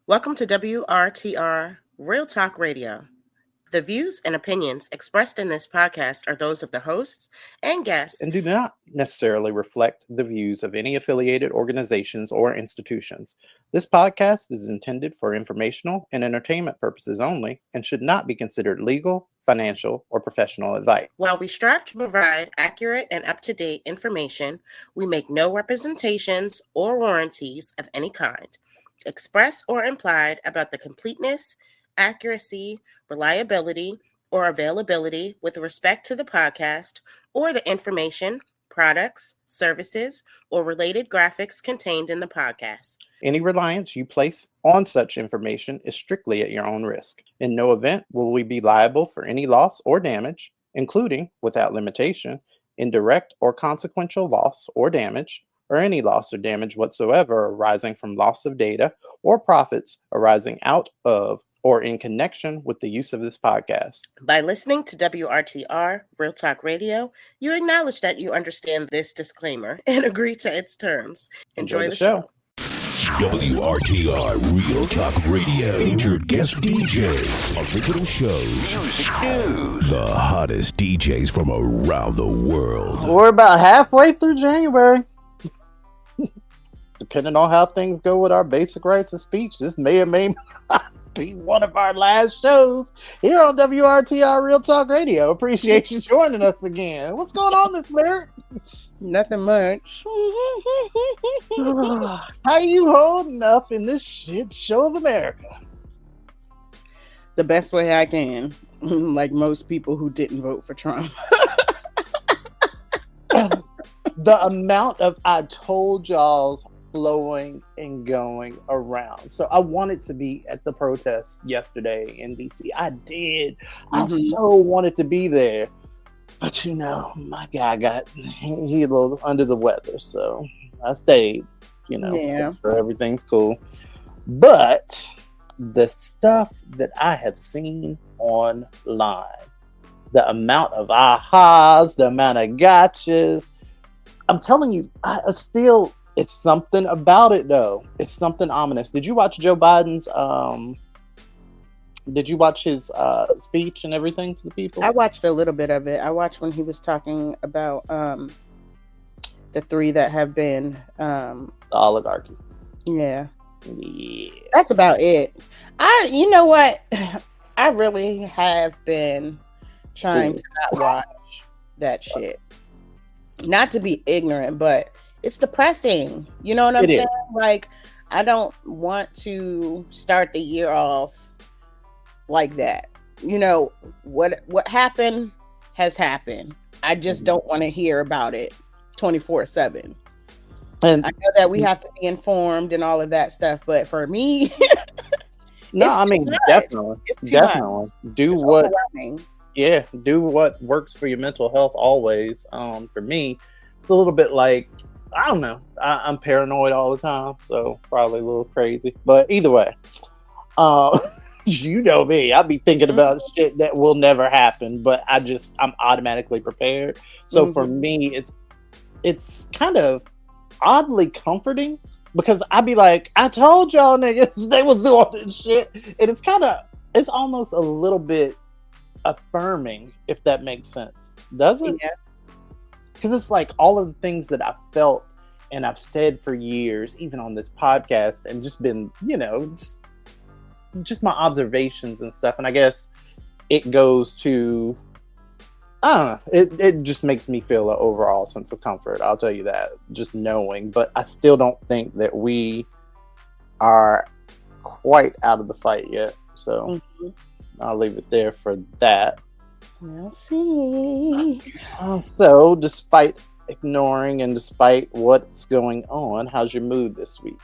Welcome to WRTR Real Talk Radio. The views and opinions expressed in this podcast are those of the hosts and guests. And do not necessarily reflect the views of any affiliated organizations or institutions. This podcast is intended for informational and entertainment purposes only and should not be considered legal, financial, or professional advice. While we strive to provide accurate and up-to-date information, we make no representations or warranties of any kind, express or implied, about the completeness, accuracy, reliability, or availability with respect to the podcast or the information, products, services, or related graphics contained in the podcast. Any reliance you place on such information is strictly at your own risk. In no event will we be liable for any loss or damage, including, without limitation, indirect or consequential loss or damage, or any loss or damage whatsoever arising from loss of data or profits arising out of or in connection with the use of this podcast. By listening to WRTR Real Talk Radio, you acknowledge that you understand this disclaimer and agree to its terms. Enjoy the show. WRTR Real Talk Radio. Featured guest DJs, original shows, music news, the hottest DJs from around the world. We're about halfway through January. Depending on how things go with our basic rights of speech, this may or may not be one of our last shows here on WRTR Real Talk Radio. Appreciate you joining us again. What's going on, Miss Lyric? Nothing much. How you holding up in this shit show of America? The best way I can, like most people who didn't vote for Trump. The amount of I told y'all's flowing and going around. So I wanted to be at the protest yesterday in DC. I did. I so wanted to be there. But you know, my guy he a little under the weather. So I stayed, Yeah. sure everything's cool. But the stuff that I have seen online, the amount of ahas, the amount of gotchas, I'm telling you, it's something about it, though. It's something ominous. Did you watch Joe Biden's, did you watch his speech and everything to the people? I watched a little bit of it. I watched when he was talking about the three that have been, The oligarchy. yeah. Yeah. That's about it. You know what? I really have been trying to not watch that shit. Not to be ignorant, but it's depressing. You know what I'm saying? Like, I don't want to start the year off like that. You know, what happened has happened. I just don't want to hear about it 24/7. And I know that we have to be informed and all of that stuff, but for me, no, I mean, definitely. Do what works for your mental health always. For me, it's a little bit like, I don't know. I'm paranoid all the time, so probably a little crazy. But either way, you know me. I'll be thinking about shit that will never happen, but I'm automatically prepared. So for me, it's kind of oddly comforting because I'd be like, I told y'all niggas they was doing this shit. And it's almost a little bit affirming, if that makes sense. Does it? Yeah. Because it's like all of the things that I've felt and I've said for years, even on this podcast, and just been, just my observations and stuff. And I guess it goes to, I don't know, it just makes me feel an overall sense of comfort. I'll tell you that, just knowing. But I still don't think that we are quite out of the fight yet. So I'll leave it there for that. We'll see. So, despite ignoring and despite what's going on, how's your mood this week?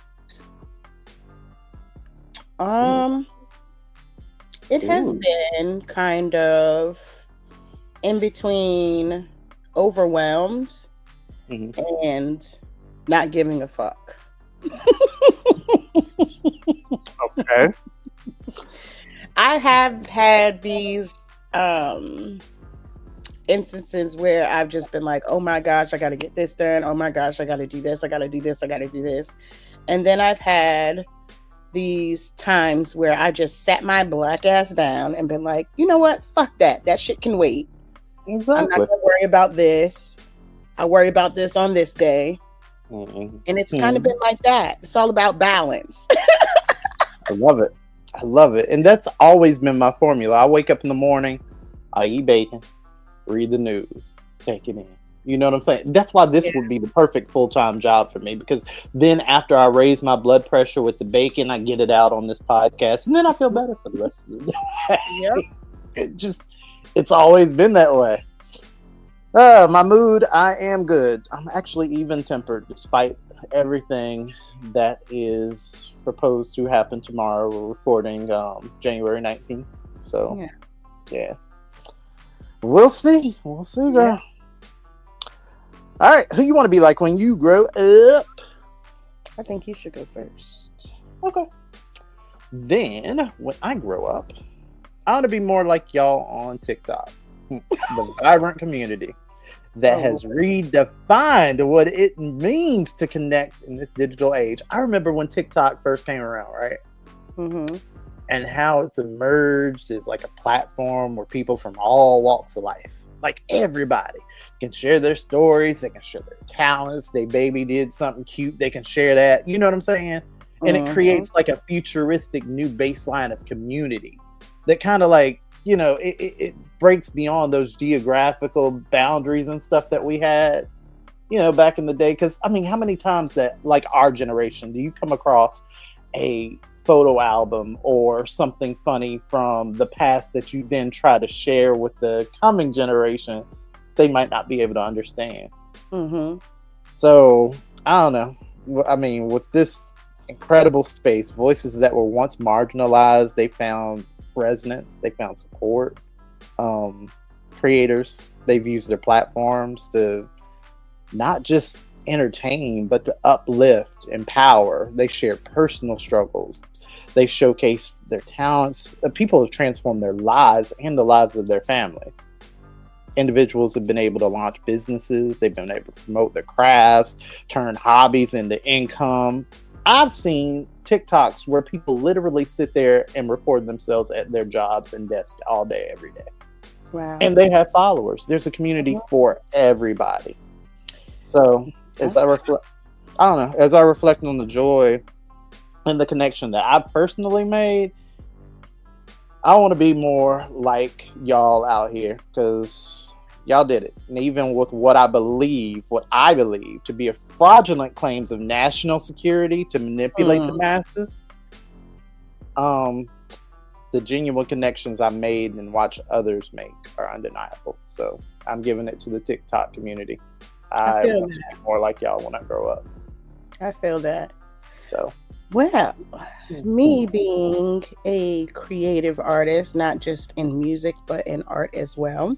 It has been kind of in between overwhelmed and not giving a fuck. Okay. I have had these instances where I've just been like, oh my gosh, I got to get this done. Oh my gosh, I got to do this. I got to do this. I got to do this. And then I've had these times where I just sat my black ass down and been like, you know what? Fuck that. That shit can wait. Exactly. I'm not gonna worry about this. I worry about this on this day. Mm-hmm. And it's kind of been like that. It's all about balance. I love it. I love it. And that's always been my formula. I wake up in the morning, I eat bacon, read the news, take it in. You know what I'm saying? That's why this would be the perfect full-time job for me, because then after I raise my blood pressure with the bacon, I get it out on this podcast, and then I feel better for the rest of the day. It's always been that way. My mood, I am good. I'm actually even-tempered despite everything that is proposed to happen tomorrow. We're recording January 19th. So, yeah. We'll see. We'll see, girl. Yeah. All right, who you want to be like when you grow up? I think you should go first. Okay. Then, when I grow up, I want to be more like y'all on TikTok. The vibrant community that has redefined what it means to connect in this digital age. I remember when TikTok first came around, right? Mm-hmm. And how it's emerged as like a platform where people from all walks of life, like everybody, can share their stories. They can share their talents. They baby did something cute. They can share that. You know what I'm saying? And it creates like a futuristic new baseline of community that kind of like, you know, it breaks beyond those geographical boundaries and stuff that we had, you know, back in the day. Because, I mean, how many times that, like our generation, do you come across a photo album or something funny from the past that you then try to share with the coming generation? They might not be able to understand. Mm-hmm. So I don't know. I mean, with this incredible space, voices that were once marginalized, they found resonance, they found support. Creators, they've used their platforms to not just entertain, but to uplift, empower. They share personal struggles. They showcase their talents. People have transformed their lives and the lives of their families. Individuals have been able to launch businesses. They've been able to promote their crafts, turn hobbies into income. I've seen TikToks where people literally sit there and record themselves at their jobs and desks all day, every day. Wow. And they have followers. There's a community for everybody. So as I reflect on the joy and the connection that I personally made, I want to be more like y'all out here, because y'all did it. And even with what I believe to be a fraudulent claims of national security to manipulate the masses, the genuine connections I made and watch others make are undeniable. So I'm giving it to the TikTok community. I want to be more like y'all when I grow up. I feel that. So, well, me being a creative artist, not just in music, but in art as well,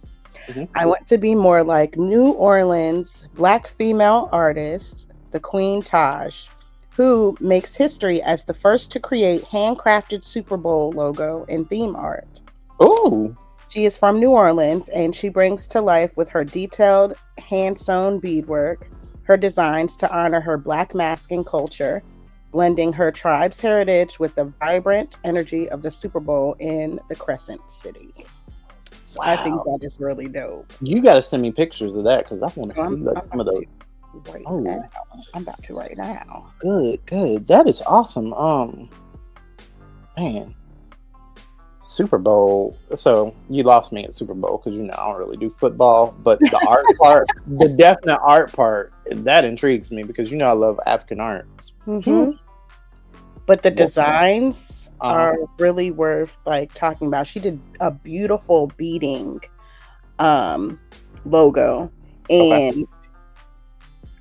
I want to be more like New Orleans Black female artist, the Queen Taj, who makes history as the first to create handcrafted Super Bowl logo and theme art. Oh. She is from New Orleans, and she brings to life with her detailed hand-sewn beadwork her designs to honor her Black masking culture, blending her tribe's heritage with the vibrant energy of the Super Bowl in the Crescent City. So wow. I think that is really dope. You got to send me pictures of that, because I want to see like some of those. I'm about to right now. Good. That is awesome. Man. Super Bowl. So you lost me at Super Bowl, because I don't really do football, but the art part, the definite art part, that intrigues me, because I love African arts. Mm-hmm. But the designs are really worth like talking about. She did a beautiful beading logo, and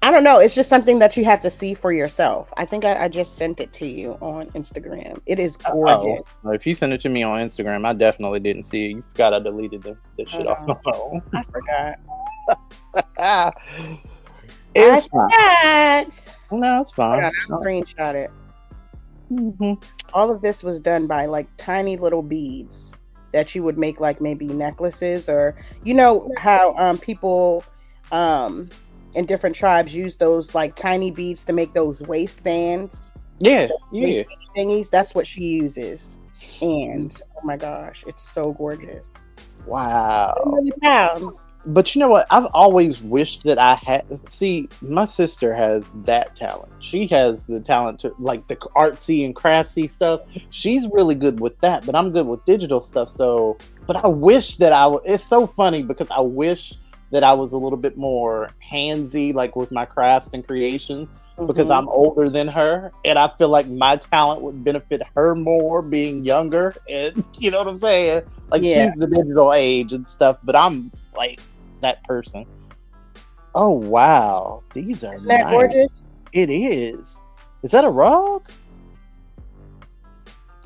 I don't know, it's just something that you have to see for yourself. I think I just sent it to you on Instagram. It is gorgeous. If you send it to me on Instagram, I definitely didn't see it. You forgot I deleted the shit off my phone. I forgot. It's fine. No, it's fine. I screenshot it. Mm-hmm. All of this was done by like tiny little beads that you would make like maybe necklaces, or how people in different tribes use those like tiny beads to make those waistbands Yeah, Those yeah. sticky thingies. That's what she uses. And oh my gosh, it's so gorgeous. I'm Wow. really proud. But you know what? I've always wished that I had. See, my sister has that talent. She has the talent to like the artsy and craftsy stuff. She's really good with that, but I'm good with digital stuff. So, but I wish that it's so funny because I wish that I was a little bit more handsy, like with my crafts and creations, because Mhm. I'm older than her, and I feel like my talent would benefit her more being younger. And you know what I'm saying? Like Yeah. she's the digital age and stuff, but I'm like that person. Oh wow, these are Isn't that nice. gorgeous? It is. Is that a rug?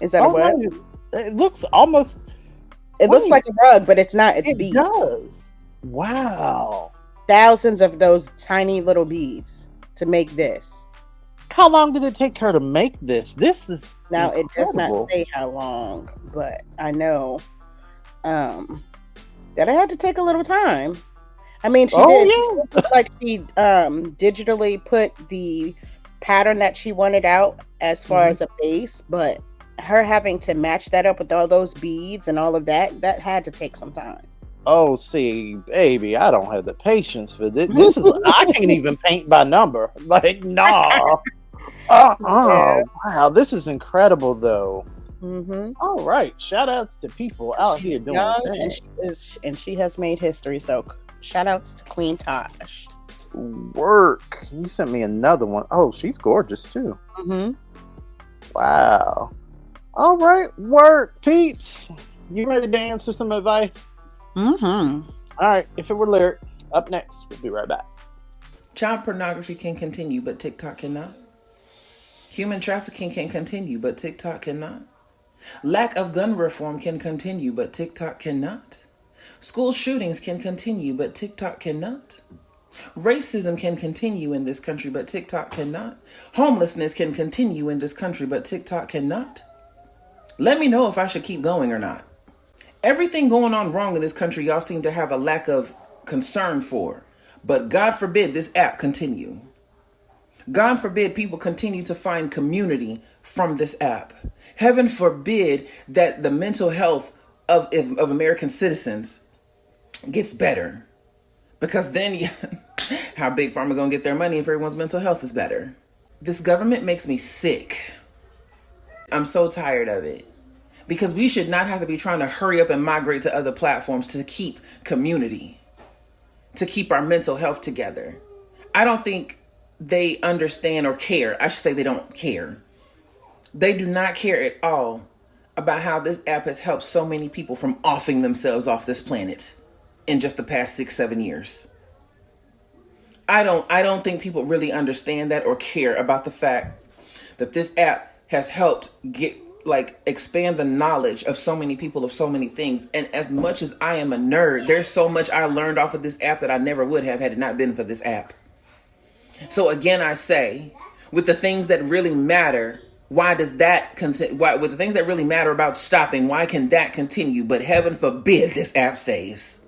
Is that a what? No, it looks almost. It looks like a rug, but it's not. It's It beads. does. Wow. Thousands of those tiny little beads to make this. How long did it take her to make this? This is Now it does incredible. not say how long, but I know that I had to take a little time. I mean, she did. It looks like she digitally put the pattern that she wanted out as far as a base, but her having to match that up with all those beads and all of that had to take some time. Oh, see, baby, I don't have the patience for this. This is I can't even paint by number. Like, no. Wow, this is incredible, though. Mm-hmm. All right, shout outs to people out here doing young, things. and she has made history. So shout outs to Queen Tosh. Work. You sent me another one. Oh, she's gorgeous too. Mm-hmm. Wow. All right, work, peeps. You ready to answer some advice? Mm-hmm. All right, if it were lyric, up next. We'll be right back. Child pornography can continue, but TikTok cannot. Human trafficking can continue, but TikTok cannot. Lack of gun reform can continue, but TikTok cannot. School shootings can continue, but TikTok cannot. Racism can continue in this country, but TikTok cannot. Homelessness can continue in this country, but TikTok cannot. Let me know if I should keep going or not. Everything going on wrong in this country, y'all seem to have a lack of concern for. But God forbid this app continue. God forbid people continue to find community from this app. Heaven forbid that the mental health of American citizens gets better. Because then, how Big Pharma gonna get their money if everyone's mental health is better? This government makes me sick. I'm so tired of it. Because we should not have to be trying to hurry up and migrate to other platforms to keep community, to keep our mental health together. I don't think they understand or care. I should say they don't care. They do not care at all about how this app has helped so many people from offing themselves off this planet in just the past 6-7 years. I don't think people really understand that or care about the fact that this app has helped expand the knowledge of so many people of so many things. And as much as I am a nerd, there's so much I learned off of this app that I never would have had it not been for this app. So again, I say, with the things that really matter, why does that continue? With the things that really matter about stopping, why can that continue? But heaven forbid this app stays.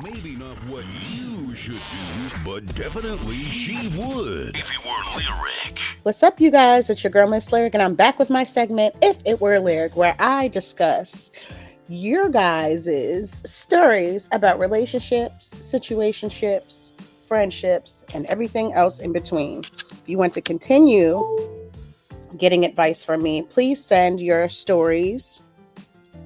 Maybe not what you should do, but definitely she would if it were lyric. What's up, you guys? It's your girl, Miss Lyric, and I'm back with my segment, If It Were Lyric, where I discuss your guys' stories about relationships, situationships, friendships, and everything else in between. If you want to continue getting advice from me, please send your stories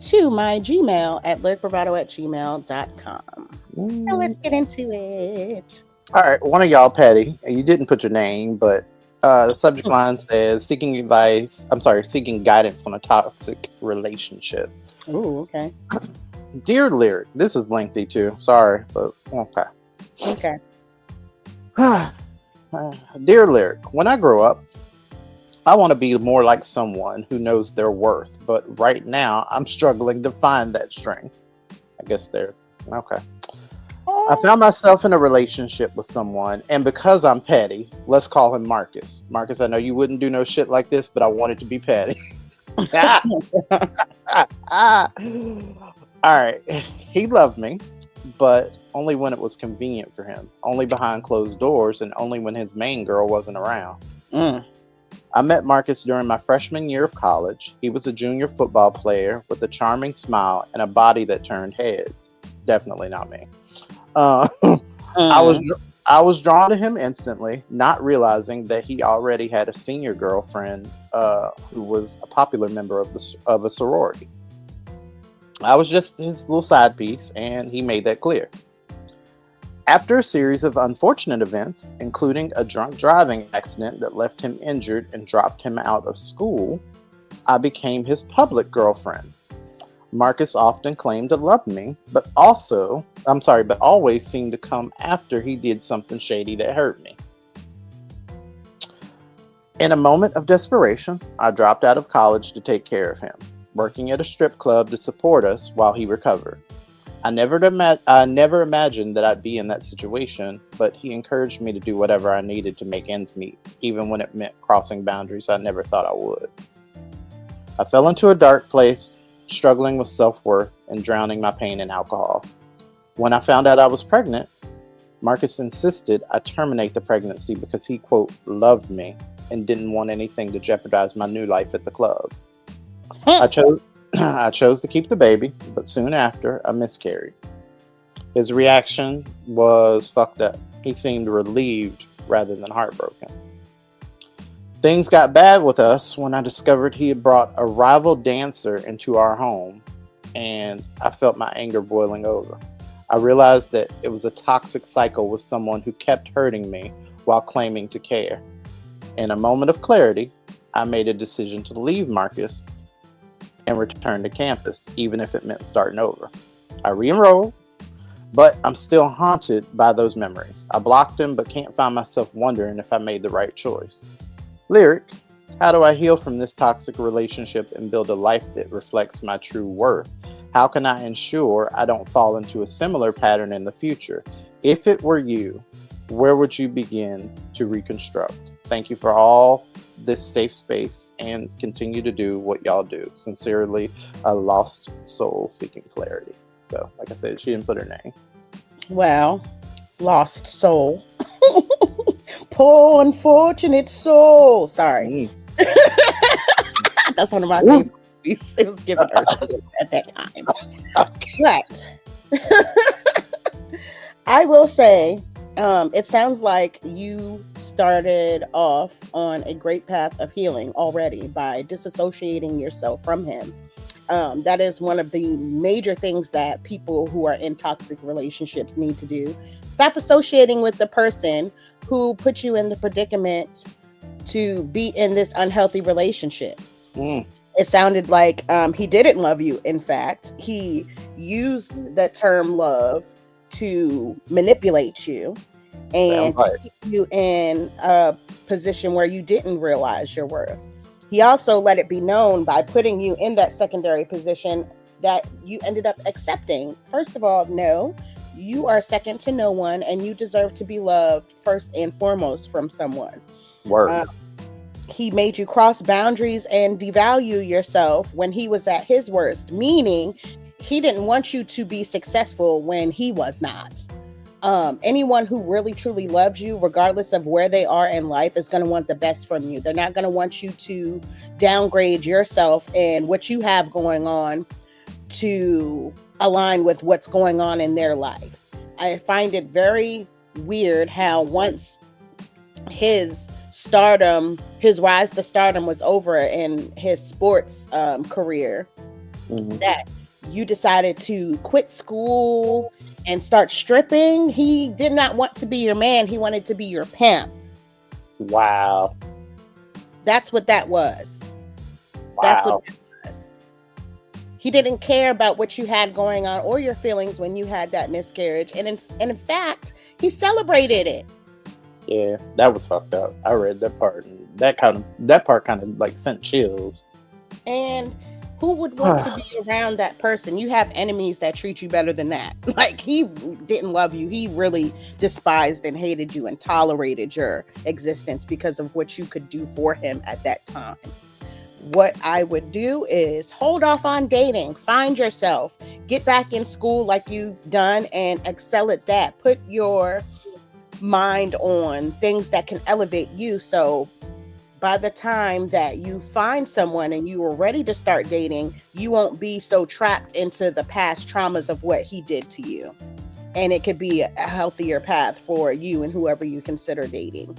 to my Gmail at lyricbravado@gmail.com. So let's get into it. All right, one of y'all, Patty, you didn't put your name, but the subject line says seeking guidance on a toxic relationship. Ooh, okay. Dear Lyric, this is lengthy too. Sorry, but okay. Okay. Dear Lyric, when I grow up, I want to be more like someone who knows their worth, but right now I'm struggling to find that strength. I guess they're okay. I found myself in a relationship with someone, and because I'm petty, let's call him Marcus. Marcus, I know you wouldn't do no shit like this, but I wanted to be petty. All right. He loved me, but only when it was convenient for him. Only behind closed doors, and only when his main girl wasn't around. I met Marcus during my freshman year of college. He was a junior football player with a charming smile and a body that turned heads. Definitely not me. I was I was drawn to him instantly, not realizing that he already had a senior girlfriend who was a popular member of a sorority. I was just his little side piece, and he made that clear. After a series of unfortunate events, including a drunk driving accident that left him injured and dropped him out of school, I became his public girlfriend. Marcus often claimed to love me, but always seemed to come after he did something shady that hurt me. In a moment of desperation, I dropped out of college to take care of him, working at a strip club to support us while he recovered. I never imagined that I'd be in that situation, but he encouraged me to do whatever I needed to make ends meet, even when it meant crossing boundaries I never thought I would. I fell into a dark place, struggling with self-worth and drowning my pain in alcohol. When I found out I was pregnant, Marcus insisted I terminate the pregnancy because he, quote, loved me and didn't want anything to jeopardize my new life at the club. I chose to keep the baby, but soon after, I miscarried. His reaction was fucked up. He seemed relieved rather than heartbroken. Things got bad with us when I discovered he had brought a rival dancer into our home, and I felt my anger boiling over. I realized that it was a toxic cycle with someone who kept hurting me while claiming to care. In a moment of clarity, I made a decision to leave Marcus and return to campus, even if it meant starting over. I re-enrolled, but I'm still haunted by those memories. I blocked him, but can't find myself wondering if I made the right choice. Lyric, how do I heal from this toxic relationship and build a life that reflects my true worth? How can I ensure I don't fall into a similar pattern in the future? If it were you, where would you begin to reconstruct? Thank you for all this safe space and continue to do what y'all do. Sincerely, a lost soul seeking clarity. So, like I said, she didn't put her name. Well, lost soul. Poor unfortunate soul. Sorry. That's one of my favorite movies. It was given at that time. But I will say, it sounds like you started off on a great path of healing already by disassociating yourself from him. That is one of the major things that people who are in toxic relationships need to do. Stop associating with the person who put you in the predicament to be in this unhealthy relationship. It sounded like he didn't love you. In fact, he used the term love to manipulate you and to keep you in a position where you didn't realize your worth. He also let it be known by putting you in that secondary position that you ended up accepting. First of all, no, you are second to no one, and you deserve to be loved first and foremost from someone. He made you cross boundaries and devalue yourself when he was at his worst, meaning he didn't want you to be successful when he was not. Anyone who really truly loves you, regardless of where they are in life, is going to want the best from you. They're not going to want you to downgrade yourself and what you have going on to align with what's going on in their life. I find it very weird how once his rise to stardom was over in his sports career, that you decided to quit school and start stripping. He did not want to be your man. He wanted to be your pimp. Wow. That's what that was. Wow. That's what that was. He didn't care about what you had going on or your feelings when you had that miscarriage. And in fact, he celebrated it. Yeah, that was fucked up. I read that part, and that part kind of like sent chills. And who would want to be around that person? You have enemies that treat you better than that. Like, he didn't love you. He really despised and hated you and tolerated your existence because of what you could do for him at that time. What I would do is hold off on dating, find yourself, get back in school like you've done, and excel at that. Put your mind on things that can elevate you. So by the time that you find someone and you are ready to start dating, you won't be so trapped into the past traumas of what he did to you. And it could be a healthier path for you and whoever you consider dating.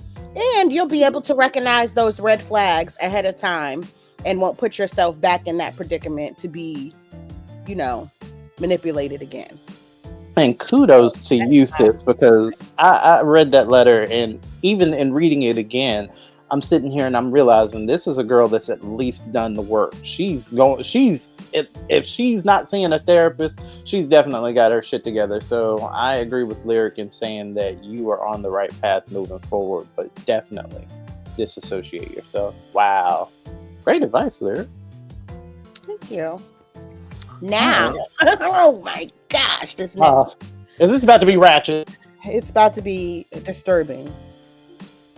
And you'll be able to recognize those red flags ahead of time and won't put yourself back in that predicament to be, manipulated again. And kudos to you, sis, because I read that letter, and even in reading it again, I'm sitting here and I'm realizing this is a girl that's at least done the work. If she's not seeing a therapist, she's definitely got her shit together. So I agree with Lyric in saying that you are on the right path moving forward, but definitely disassociate yourself. Wow. Great advice, Lyric. Thank you. Now, oh my gosh, this next is this about to be ratchet? It's about to be disturbing.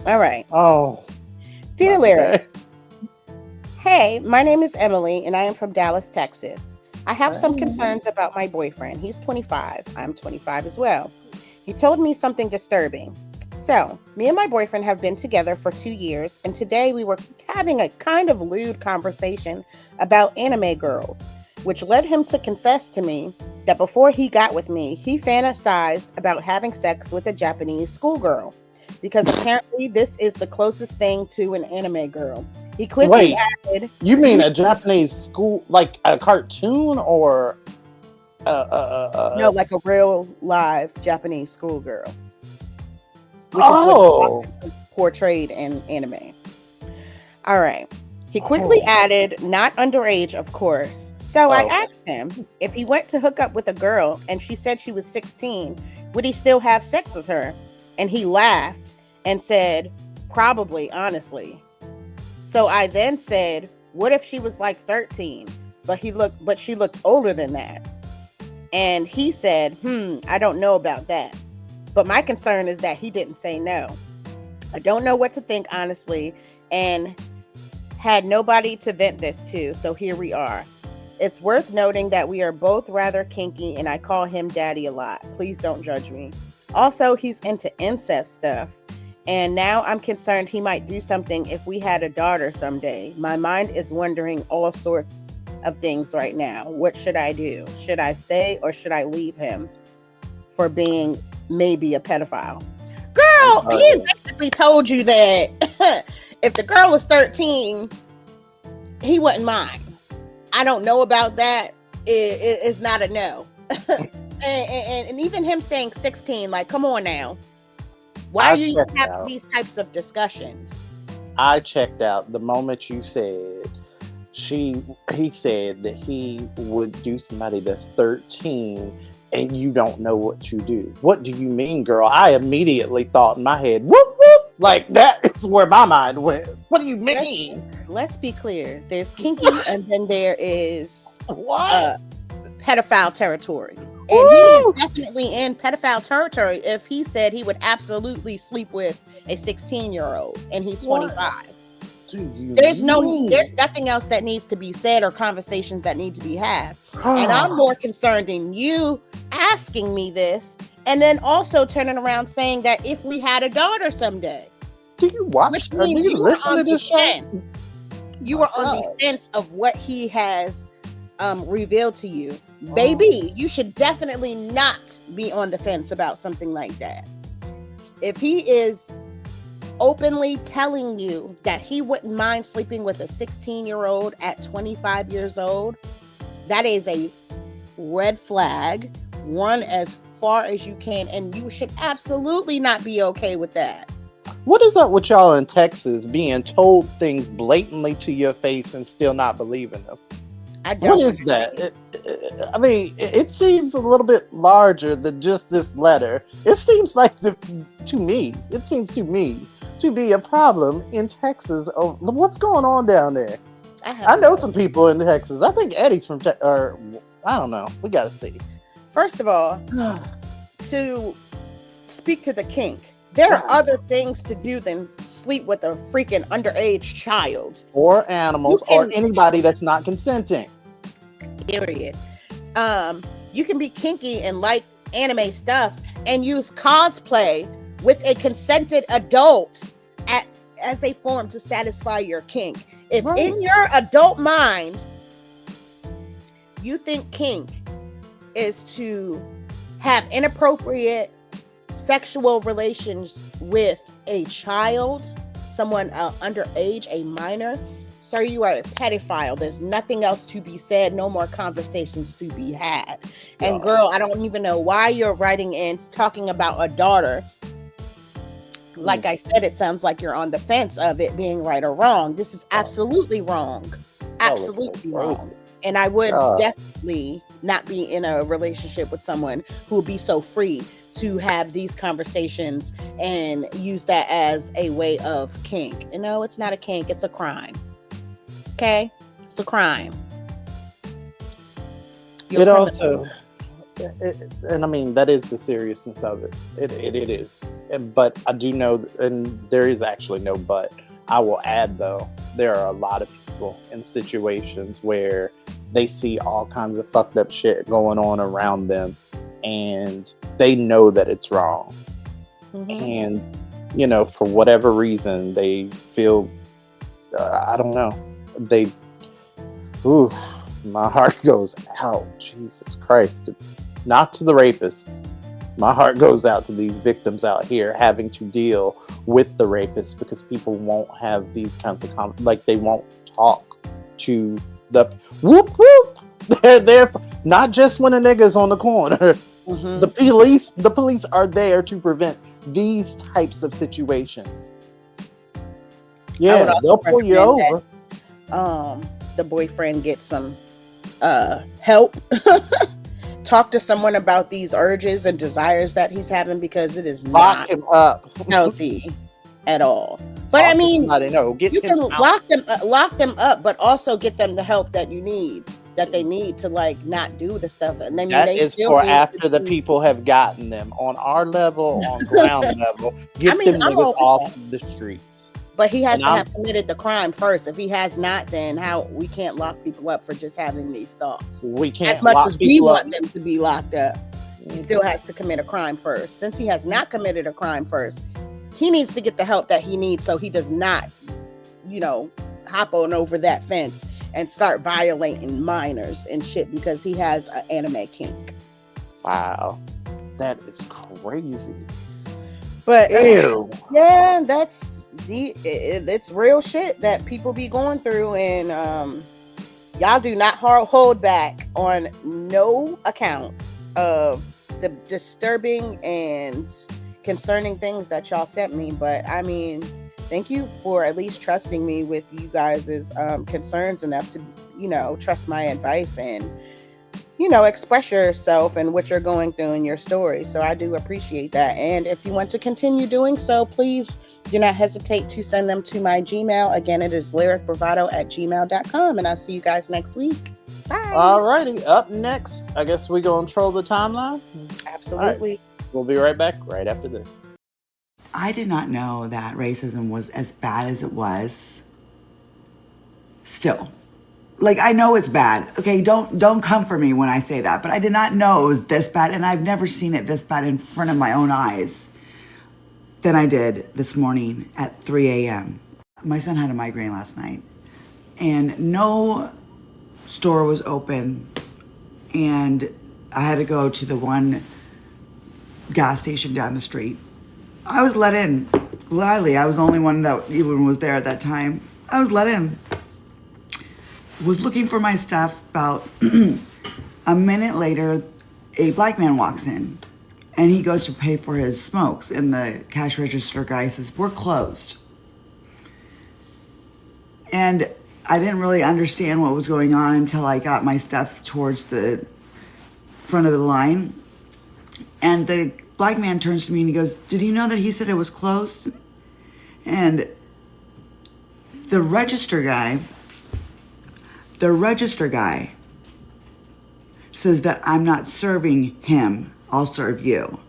All right. Oh. Dear Lyric, hey, my name is Emily and I am from Dallas, Texas. I have some concerns about my boyfriend. He's 25. I'm 25 as well. He told me something disturbing. So, me and my boyfriend have been together for 2 years, and today we were having a kind of lewd conversation about anime girls, which led him to confess to me that before he got with me, he fantasized about having sex with a Japanese schoolgirl, because apparently this is the closest thing to an anime girl. He quickly added... You mean a Japanese school, like a cartoon, or... No, like a real live Japanese schoolgirl. Which is portrayed in anime. All right. He quickly added, not underage, of course. So I asked him if he went to hook up with a girl and she said she was 16, would he still have sex with her? And he laughed and said, probably, honestly. So I then said, what if she was like 13, but she looked older than that? And he said, I don't know about that. But my concern is that he didn't say no. I don't know what to think, honestly, and had nobody to vent this to, so here we are. It's worth noting that we are both rather kinky, and I call him daddy a lot. Please don't judge me. Also, he's into incest stuff, and now I'm concerned he might do something if we had a daughter someday. My mind is wondering all sorts of things right now. What should I do? Should I stay or should I leave him for being maybe a pedophile? Girl, he basically told you that if the girl was 13, he wouldn't mind. I don't know about that. It's not a no. and even him saying 16, like, come on now. Why are you having these types of discussions? I checked out the moment you said he said that he would do somebody that's 13 and you don't know what you do. What do you mean, girl? I immediately thought in my head, whoop, whoop. Like, that is where my mind went. What do you mean? Let's be clear. There's kinky and then there is pedophile territory. And he is definitely in pedophile territory if he said he would absolutely sleep with a 16-year-old and he's 25. There's nothing else that needs to be said or conversations that need to be had. And I'm more concerned in you asking me this and then also turning around saying that if we had a daughter someday. Do you watch? Do you listen to this show? You were on the fence of what he has revealed to you. Baby, you should definitely not be on the fence about something like that. If he is openly telling you that he wouldn't mind sleeping with a 16-year-old at 25 years old, that is a red flag. Run as far as you can, and you should absolutely not be okay with that. What is up with y'all in Texas being told things blatantly to your face and still not believing them? I don't. What is that? It seems a little bit larger than just this letter. It seems like to me to be a problem in Texas. Oh, what's going on down there? I know some people in Texas. I think Eddie's from Texas, or I don't know. We got to see. First of all, to speak to the kink, there are other things to do than sleep with a freaking underage child. Or animals, or anybody that's not consenting. Period. You can be kinky and like anime stuff and use cosplay with a consented adult as a form to satisfy your kink. If in your adult mind you think kink is to have inappropriate sexual relations with a child, someone underage, a minor, sir, you are a pedophile. There's nothing else to be said. No more conversations to be had. And girl, I don't even know why you're writing in talking about a daughter. Like I said, it sounds like you're on the fence of it being right or wrong. This is absolutely wrong. Absolutely wrong. And I would definitely not be in a relationship with someone who would be so free to have these conversations and use that as a way of kink. You know, it's not a kink, it's a crime. Okay? It's a crime. It also, and I mean, that is the seriousness of it. It is. But I do know, and there is actually no but. I will add, though, there are a lot of people in situations where they see all kinds of fucked up shit going on around them, and they know that it's wrong. And, you know, for whatever reason, they feel, I don't know, my heart goes out. Jesus Christ. Not to the rapist. My heart goes out to these victims out here having to deal with the rapist because people won't have these kinds of like they won't talk to the whoop whoop. They're there not just when a nigga's on the corner. The police are there to prevent these types of situations. Yeah, they'll pull you over. The boyfriend gets some help. Talk to someone about these urges and desires that he's having, because it is not healthy at all. But I mean, you can lock them up, but also get them the help that they need to like not do the stuff. And then that is for after the people have gotten them on our level, on ground level. Get them niggas off the streets. But he has to have committed the crime first. If he has not, then we can't lock people up for just having these thoughts. We can't. As much as we want them to be locked up, he still has to commit a crime first. Since he has not committed a crime first, he needs to get the help that he needs so he does not, hop on over that fence and start violating minors and shit because he has an anime kink. Wow. That is crazy. But yeah, it's real shit that people be going through, and y'all do not hold back on no account of the disturbing and concerning things that y'all sent me. But I mean, thank you for at least trusting me with you guys' concerns enough to trust my advice and express yourself and what you're going through in your story. So I do appreciate that. And if you want to continue doing so, please do not hesitate to send them to my Gmail. Again, it is lyricbravado@gmail.com. And I'll see you guys next week. Bye. Alrighty. Up next, I guess we go control the timeline. Absolutely. Right. We'll be right back right after this. I did not know that racism was as bad as it was. Still. Like, I know it's bad. Okay, don't come for me when I say that. But I did not know it was this bad, and I've never seen it this bad in front of my own eyes than I did this morning at 3 a.m. My son had a migraine last night, and no store was open, and I had to go to the one gas station down the street. I was let in gladly. I was the only one that even was there at that time. I was let in. Was looking for my stuff. About a minute later, a black man walks in, and he goes to pay for his smokes, and the cash register guy says, "We're closed." And I didn't really understand what was going on until I got my stuff towards the front of the line. And the black man turns to me and he goes, "Did you know that he said it was closed?" And the register guy says that I'm not serving him, I'll serve you.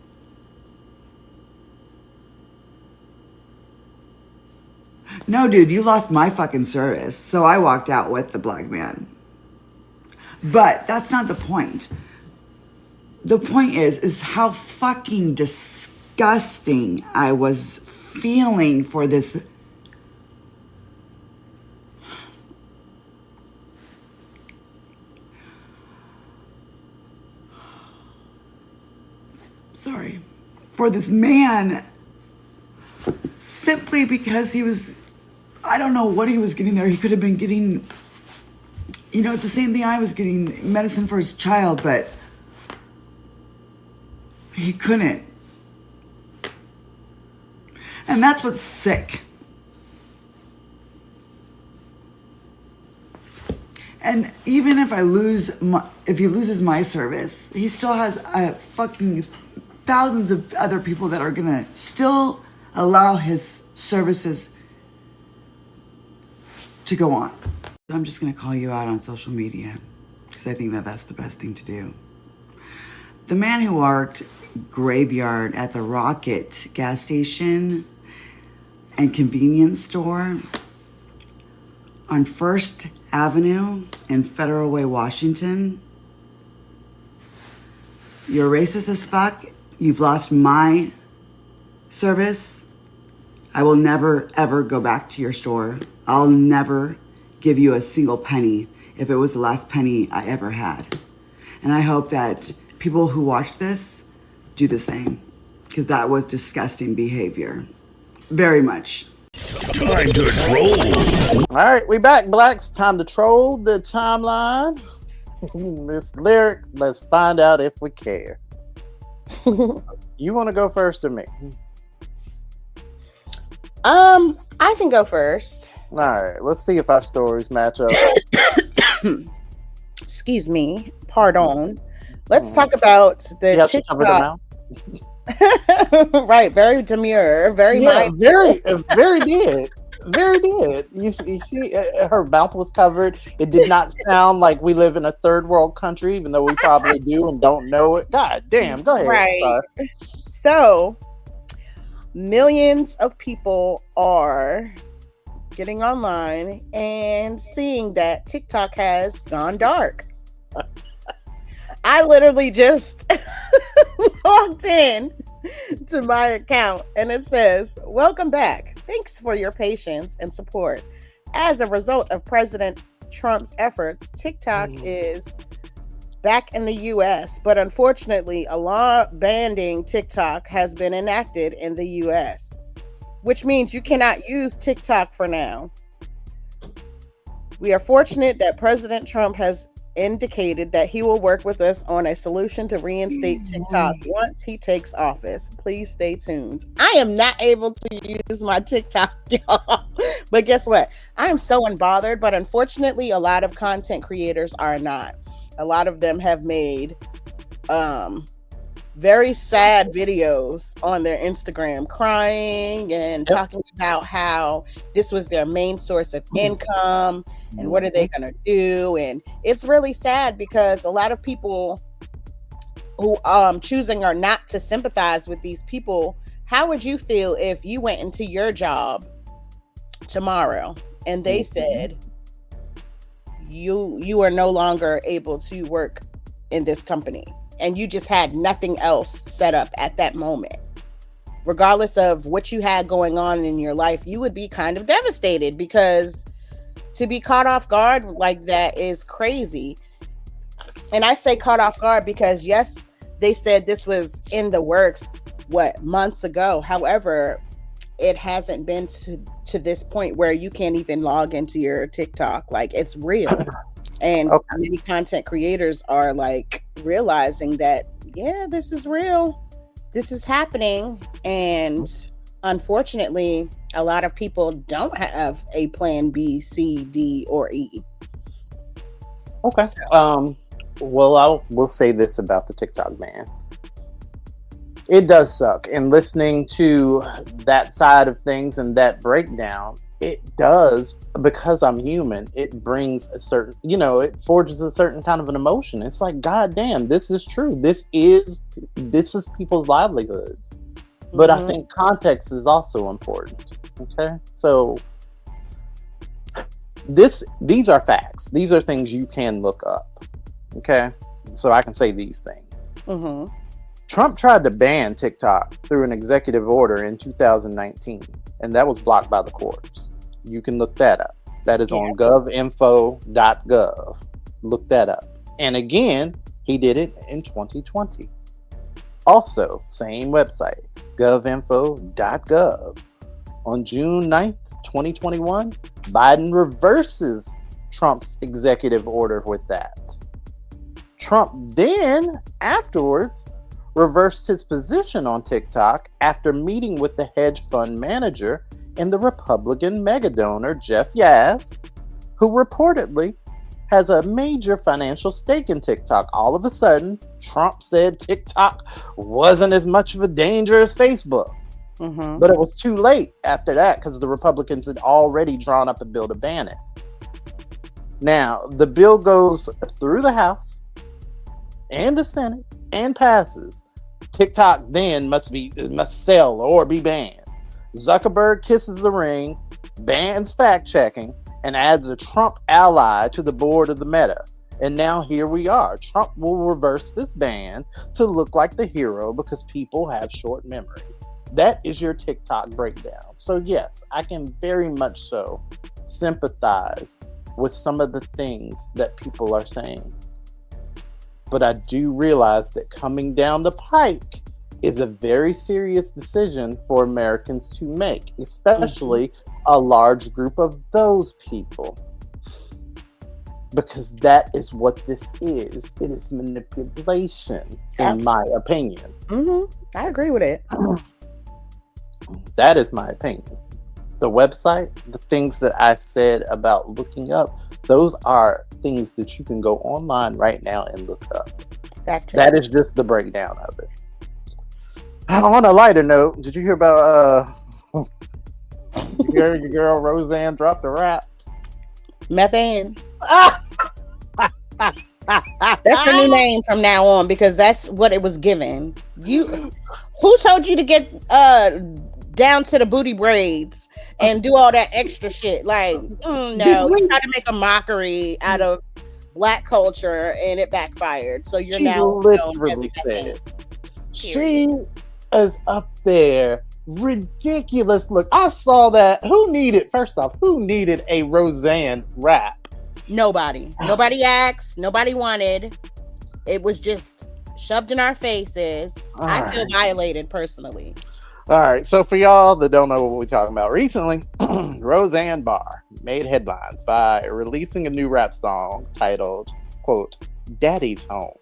No, dude, you lost my fucking service. So I walked out with the black man. But that's not the point. The point is how fucking disgusting I was feeling for this for this man simply because he was, I don't know what he was getting there. He could have been getting, the same thing I was getting, medicine for his child, but he couldn't. And that's what's sick. And even if if he loses my service, he still has fucking thousands of other people that are gonna still allow his services to go on. I'm just gonna call you out on social media because I think that that's the best thing to do. The man who worked graveyard at the Rocket gas station and convenience store on First Avenue in Federal Way, Washington. You're racist as fuck. You've lost my service. I will never, ever go back to your store. I'll never give you a single penny if it was the last penny I ever had. And I hope that people who watch this do the same, because that was disgusting behavior. Very much. Time to troll. All right, we back, Blacks. Time to troll the timeline. Miss Lyric, let's find out if we care. You want to go first or me? I can go first. All right, let's see if our stories match up. Excuse me. Pardon. Let's talk about the TikTok. Right, very demure, very very did. Very did. You see, her mouth was covered. It did not sound like we live in a third world country, even though we probably do and don't know it. God damn, go ahead. Right. Sorry. So, millions of people are getting online and seeing that TikTok has gone dark. I literally just logged in to my account and it says, "Welcome back. Thanks for your patience and support. As a result of President Trump's efforts, TikTok is back in the US, but unfortunately, a law banning TikTok has been enacted in the US, which means you cannot use TikTok for now. We are fortunate that President Trump has indicated that he will work with us on a solution to reinstate TikTok once he takes office. Please stay tuned." I am not able to use my TikTok, y'all. But guess what? I am so unbothered, but unfortunately, a lot of content creators are not. A lot of them have made very sad videos on their Instagram crying and talking about how this was their main source of income and what are they going to do. And it's really sad because a lot of people who choosing or not to sympathize with these people, how would you feel if you went into your job tomorrow and they said you are no longer able to work in this company and you just had nothing else set up at that moment? Regardless of what you had going on in your life, you would be kind of devastated, because to be caught off guard like that is crazy. And I say caught off guard because yes, they said this was in the works, months ago. However, it hasn't been to this point where you can't even log into your TikTok. Like, it's real. And many content creators are like realizing that, yeah, this is real. This is happening. And unfortunately, a lot of people don't have a plan B, C, D, or E. Okay. So. Well, we'll say this about the TikTok ban. It does suck. And listening to that side of things and that breakdown, it does, because I'm human, it brings a certain, it forges a certain kind of an emotion. It's like, God damn, this is true. This is people's livelihoods. But I think context is also important. Okay. So these are facts. These are things you can look up. Okay. So I can say these things. Trump tried to ban TikTok through an executive order in 2019, and that was blocked by the courts. You can look that up. That is on govinfo.gov. Look that up. And again, he did it in 2020. Also, same website, govinfo.gov. On June 9th, 2021, Biden reverses Trump's executive order with that. Trump then, afterwards, reversed his position on TikTok after meeting with the hedge fund manager and the Republican mega donor Jeff Yazd, who reportedly has a major financial stake in TikTok. All of a sudden, Trump said TikTok wasn't as much of a danger as Facebook. Mm-hmm. But it was too late after that because the Republicans had already drawn up a bill to ban it. Now, the bill goes through the House and the Senate and passes. TikTok then must sell or be banned. Zuckerberg kisses the ring, bans fact-checking, and adds a Trump ally to the board of the Meta. And now here we are. Trump will reverse this ban to look like the hero because people have short memories. That is your TikTok breakdown. So yes, I can very much so sympathize with some of the things that people are saying. But I do realize that coming down the pike is a very serious decision for Americans to make, especially a large group of those people. Because that is what this is. It is manipulation, in my opinion. Mm-hmm. I agree with it. That is my opinion. The website, the things that I said about looking up, those are things that you can go online right now and look up. That is just the breakdown of it. On a lighter note, did you hear about your girl Roseanne dropped a rap? Methane. That's her new name from now on because that's what it was given. Who told you to get down to the booty braids and do all that extra shit? Like, no, you tried to make a mockery out of Black culture and it backfired. So you're now literally said she is up there. Ridiculous. Look, I saw that. Who needed a Roseanne rap? Nobody asked. Nobody wanted. It was just shoved in our faces. I feel violated personally. All right. So for y'all that don't know what we're talking about, recently, Roseanne Barr made headlines by releasing a new rap song titled, quote, Daddy's Home,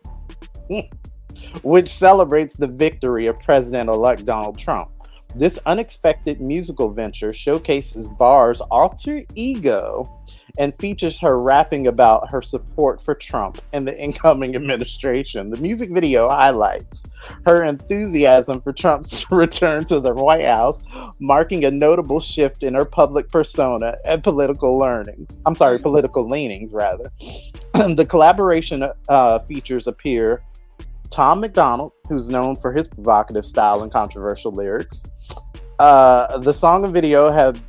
which celebrates the victory of President-elect Donald Trump. This unexpected musical venture showcases Barr's alter ego and features her rapping about her support for Trump and the incoming administration. The music video highlights her enthusiasm for Trump's return to the White House, marking a notable shift in her public persona and political leanings, rather. The collaboration features appear Tom McDonald, who's known for his provocative style and controversial lyrics. The song and video have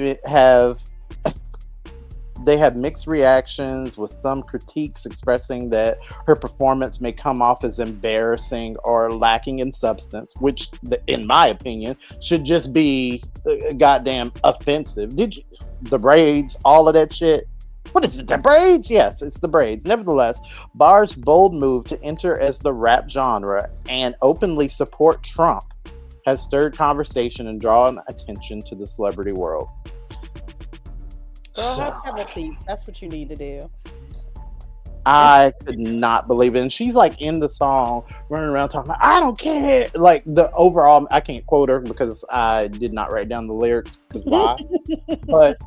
mixed reactions, with some critiques expressing that her performance may come off as embarrassing or lacking in substance, which, in my opinion, should just be goddamn offensive. The braids, all of that shit. What is it, the braids? Yes, it's the braids. Nevertheless, Barr's bold move to enter as the rap genre and openly support Trump has stirred conversation and drawn attention to the celebrity world. Girl, have a seat. That's what you need to do. I could not believe it. And she's like in the song running around talking about, I don't care. Like the overall, I can't quote her because I did not write down the lyrics. Why? But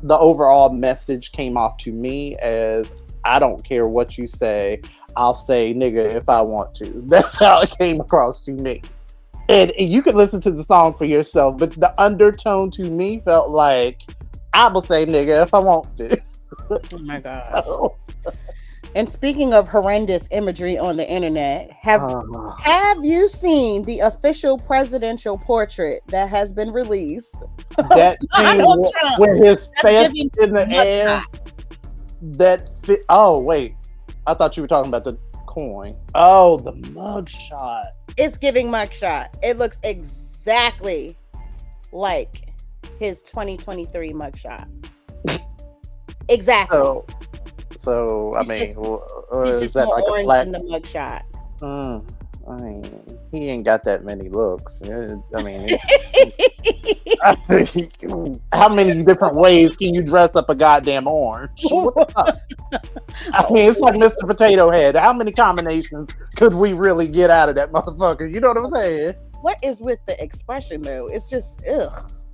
the overall message came off to me as, I don't care what you say. I'll say nigga if I want to. That's how it came across to me. And you can listen to the song for yourself, but the undertone to me felt like, I will say nigga if I want to. Oh my God. And speaking of horrendous imagery on the internet, have you seen the official presidential portrait that has been released? That with his face in the air. Oh wait, I thought you were talking about the coin. Oh, the mugshot. It's giving mugshot. It looks exactly like his 2023 mugshot. Exactly. So I mean, he's is that like a flat in the mugshot? I mean, he ain't got that many looks. I mean, how many different ways can you dress up a goddamn orange? What the fuck? I mean, it's like Mr. Potato Head. How many combinations could we really get out of that motherfucker? You know what I'm saying? What is with the expression though? It's just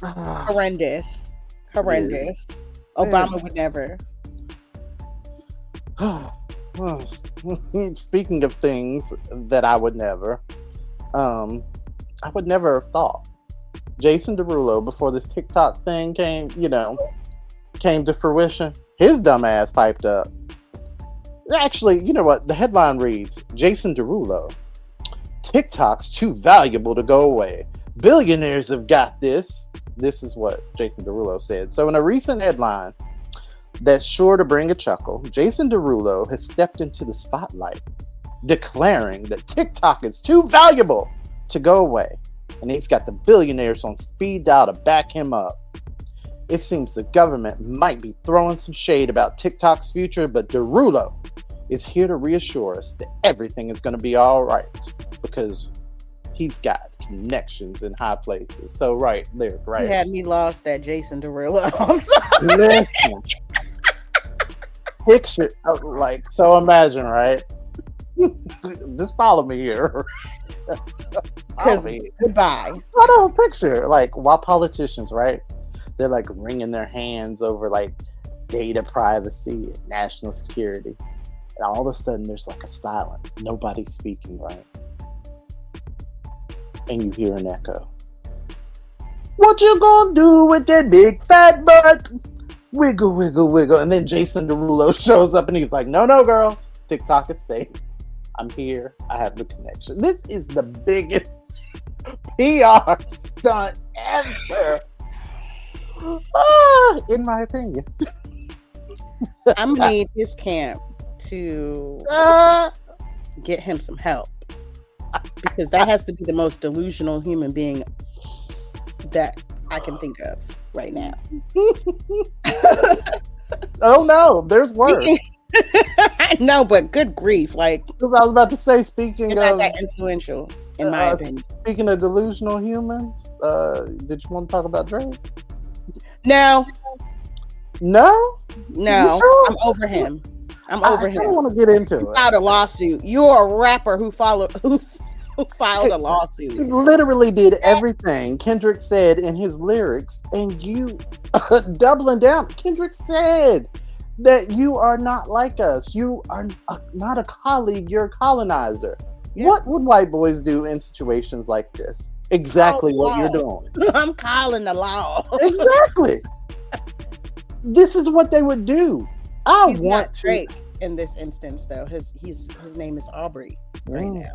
horrendous. Horrendous. Obama would never. Speaking of things that I would never, I would never have thought. Jason Derulo, before this TikTok thing came to fruition, his dumb ass piped up. Actually, you know what? The headline reads, Jason Derulo, TikTok's too valuable to go away. Billionaires have got this. This is what Jason Derulo said. So in a recent headline that's sure to bring a chuckle, Jason Derulo has stepped into the spotlight, declaring that TikTok is too valuable to go away. And he's got the billionaires on speed dial to back him up. It seems the government might be throwing some shade about TikTok's future, but Derulo is here to reassure us that everything is going to be all right because he's got connections in high places. So, right. You had me lost at Jason Derulo. I'm sorry. Listen. Picture, so imagine, right? Just follow me here. Goodbye. I don't picture, while politicians, right? They're wringing their hands over data privacy and national security. And all of a sudden there's a silence. Nobody's speaking, right? And you hear an echo. What you gonna do with that big fat butt? Wiggle, wiggle, wiggle. And then Jason Derulo shows up and he's like, no, girls. TikTok is safe. I'm here. I have the connection. This is the biggest PR stunt ever. In my opinion. I'm gonna need his camp to get him some help, because that has to be the most delusional human being that I can think of right now. Oh no, there's worse. I know, but good grief! I was about to say, speaking of not that influential, in my opinion. Speaking of delusional humans, did you want to talk about Drake? No. Sure? I'm over him. I don't want to get into it. Filed a lawsuit. You're a rapper who filed a lawsuit. He literally did everything Kendrick said in his lyrics, and you doubling down. Kendrick said that you are not like us. You are not a colleague. You're a colonizer. Yeah. What would white boys do in situations like this? Exactly what you're doing. I'm calling the law. Exactly. This is what they would do. He's not Drake in this instance, though. His name is Aubrey right now.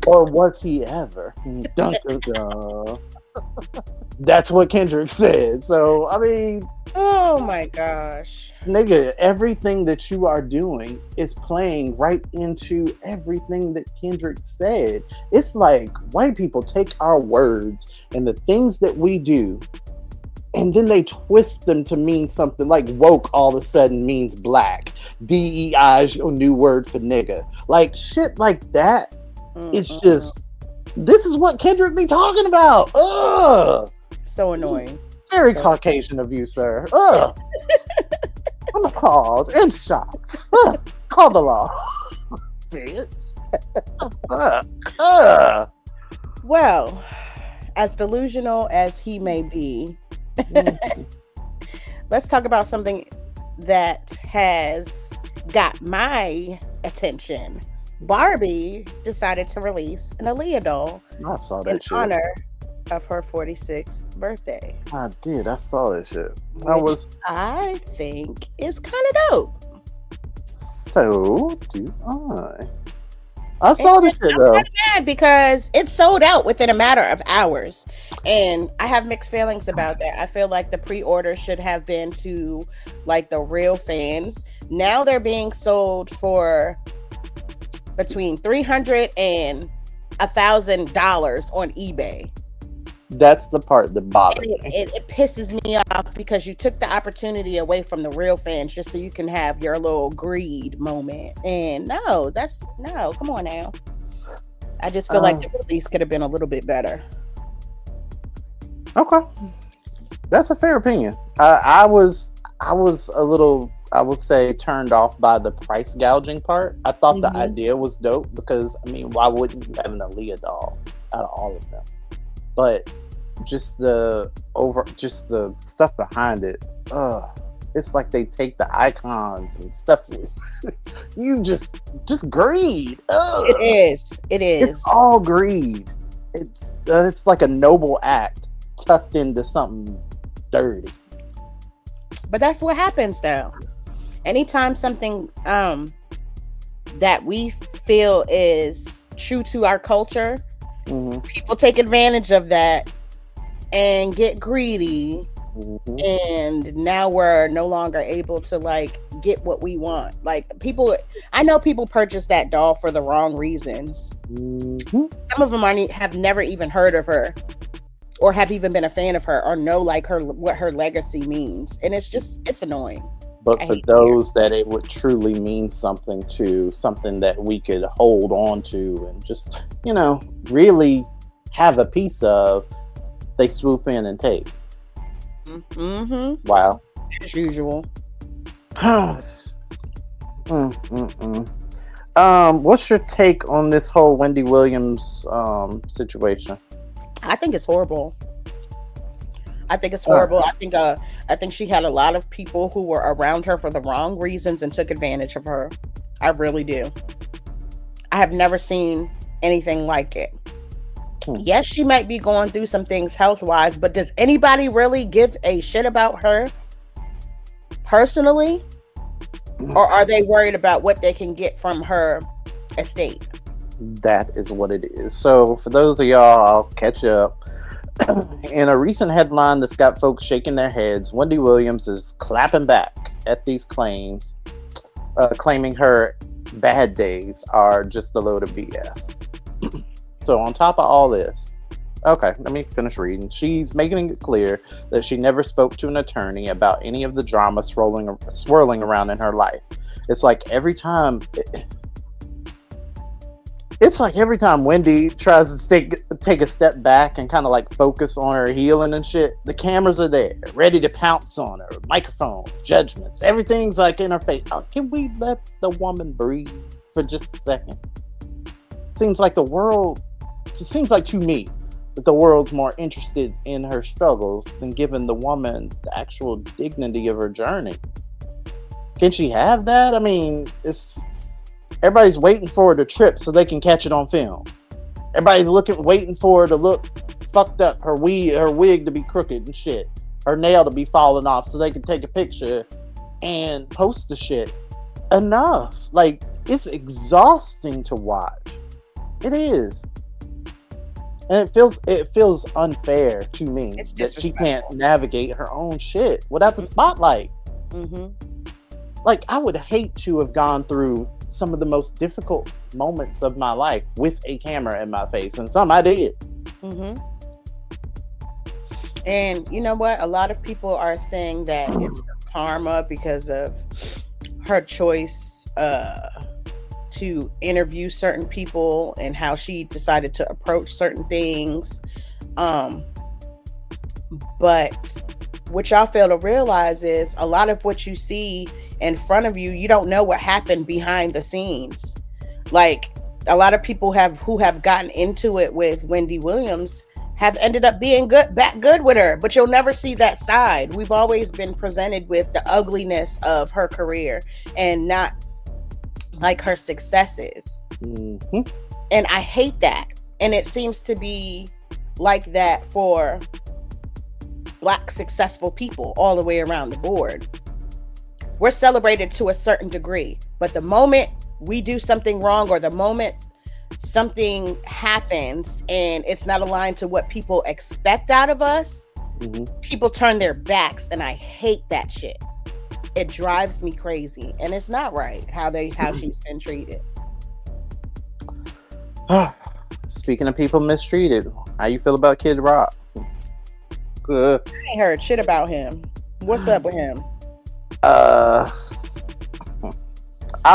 Or was he ever? Dun, dun, dun. That's what Kendrick said. So, I mean... Oh, my gosh. Nigga, everything that you are doing is playing right into everything that Kendrick said. It's like white people take our words and the things that we do, and then they twist them to mean something like woke all of a sudden means black. DEI is your new word for nigga. Shit like that. Mm-hmm. It's just, this is what Kendrick be talking about. Ugh. So annoying. Very Caucasian of you, sir. Ugh. I'm appalled and shocked. Call the law. Bitch. Well, as delusional as he may be, let's talk about something that has got my attention. Barbie decided to release an Aaliyah doll in honor of her 46th birthday. I did. I saw that shit. I think is kind of dope. So do I. I saw this shit though. I'm mad because it sold out within a matter of hours, and I have mixed feelings about that. I feel like the pre-order should have been to the real fans. Now they're being sold for between $300 and $1,000 on eBay. That's the part that bothers me. It pisses me off because you took the opportunity away from the real fans just so you can have your little greed moment. And come on now. I just feel like the release could have been a little bit better. Okay, that's a fair opinion. I was a little, I would say, turned off by the price gouging part. I thought the idea was dope because, I mean, why wouldn't you have an Aaliyah doll out of all of them? But just the stuff behind it, it's like they take the icons and stuff. You just greed. It is. It's all greed. It's like a noble act tucked into something dirty. But that's what happens though. Anytime something that we feel is true to our culture, people take advantage of that and get greedy. And now we're no longer able to like get what we want. Like I know people purchase that doll for the wrong reasons. Some of them have never even heard of her, or have even been a fan of her, or know like what her legacy means, and it's annoying. But for those that it would truly mean something to, something that we could hold on to and just, really have a piece of, they swoop in and take. Wow. As usual. What's your take on this whole Wendy Williams situation? I think it's horrible. I think she had a lot of people who were around her for the wrong reasons and took advantage of her. I really do. I have never seen anything like it. Yes, she might be going through some things health-wise, but does anybody really give a shit about her personally? Or are they worried about what they can get from her estate? That is what it is. So for those of y'all, I'll catch up. In a recent headline that's got folks shaking their heads, Wendy Williams is clapping back at these claims, claiming her bad days are just a load of BS. So on top of all this, okay, let me finish reading. She's making it clear that she never spoke to an attorney about any of the drama swirling around in her life. It's like every time Wendy tries to take a step back and kind of like focus on her healing and shit, the cameras are there, ready to pounce on her. Microphone, judgments, everything's like in her face. Oh, can we let the woman breathe for just a second? Seems like to me that the world's more interested in her struggles than giving the woman the actual dignity of her journey. Can she have that? I mean, everybody's waiting for her to trip so they can catch it on film. Everybody's waiting for her to look fucked up, her wig to be crooked and shit, her nail to be falling off so they can take a picture and post the shit. Enough. Like, it's exhausting to watch. It is. And it feels unfair to me that she can't navigate her own shit without the spotlight. Like, I would hate to have gone through some of the most difficult moments of my life with a camera in my face, and some I did. And you know what? A lot of people are saying that it's karma because of her choice to interview certain people and how she decided to approach certain things. But what y'all fail to realize is a lot of what you see in front of you, you don't know what happened behind the scenes. Like, a lot of people who have gotten into it with Wendy Williams have ended up being good with her, but you'll never see that side. We've always been presented with the ugliness of her career and not like her successes. And I hate that. And it seems to be like that for Black successful people all the way around the board. We're celebrated to a certain degree, but the moment we do something wrong, or the moment something happens and it's not aligned to what people expect out of us, people turn their backs, and I hate that shit. It drives me crazy, and it's not right how she's been treated. Speaking of people mistreated, how you feel about Kid Rock? I ain't heard shit about him. What's up with him? I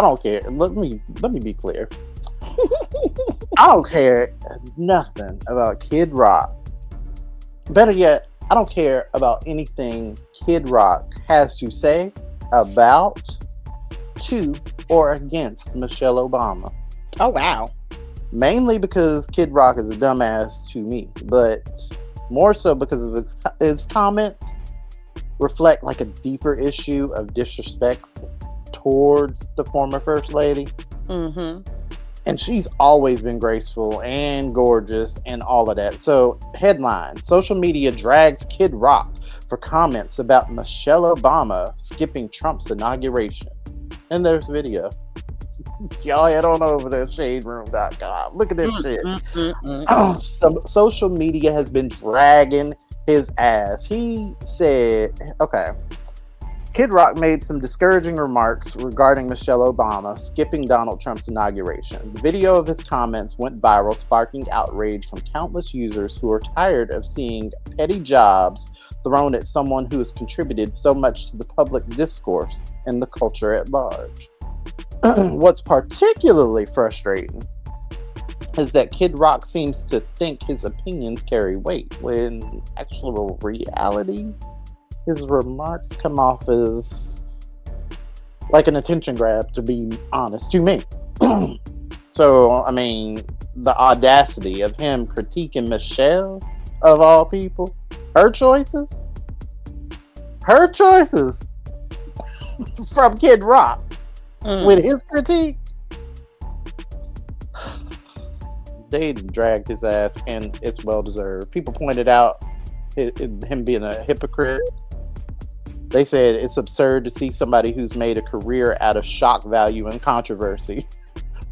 don't care. Let me be clear. I don't care nothing about Kid Rock. Better yet, I don't care about anything Kid Rock has to say about, to, or against Michelle Obama. Oh, wow. Mainly because Kid Rock is a dumbass to me, but more so because of his comments reflect like a deeper issue of disrespect towards the former First Lady. Mm-hmm. And she's always been graceful and gorgeous and all of that. So, headline, social media drags Kid Rock for comments about Michelle Obama skipping Trump's inauguration. And there's video. Y'all head on over to shaderoom.com. Look at this shit. Social media has been dragging his ass. He said, okay, Kid Rock made some discouraging remarks regarding Michelle Obama skipping Donald Trump's inauguration. The video of his comments went viral, sparking outrage from countless users who are tired of seeing petty jabs thrown at someone who has contributed so much to the public discourse and the culture at large. What's particularly frustrating is that Kid Rock seems to think his opinions carry weight, when actual reality, his remarks come off as like an attention grab, to be honest, to me. So, I mean, the audacity of him critiquing Michelle, of all people, her choices from Kid Rock with his critique, they dragged his ass, and it's well deserved. People pointed out him being a hypocrite. They said it's absurd to see somebody who's made a career out of shock value and controversy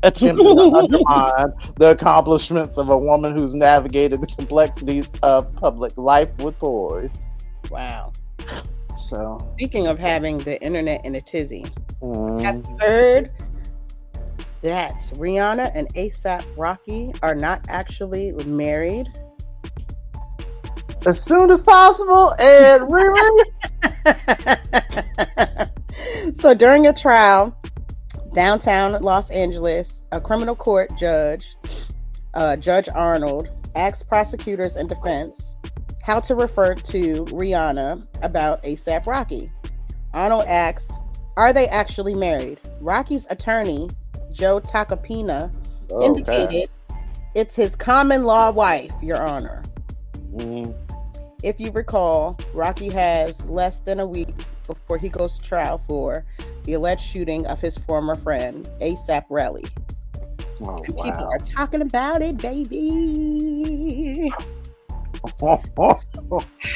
attempting to undermine the accomplishments of a woman who's navigated the complexities of public life with poise. Wow. So, speaking of having the internet in a tizzy, have you heard that Rihanna and A$AP Rocky are not actually married? As soon as possible, and really? So during a trial downtown Los Angeles, a criminal court judge, Judge Arnold, asked prosecutors and defense how to refer to Rihanna about A$AP Rocky. Arnold asks, are they actually married? Rocky's attorney, Joe Tacopina, indicated it's his common law wife, Your Honor. If you recall, Rocky has less than a week before he goes to trial for the alleged shooting of his former friend, A$AP Rocky. Oh, and people are talking about it, baby.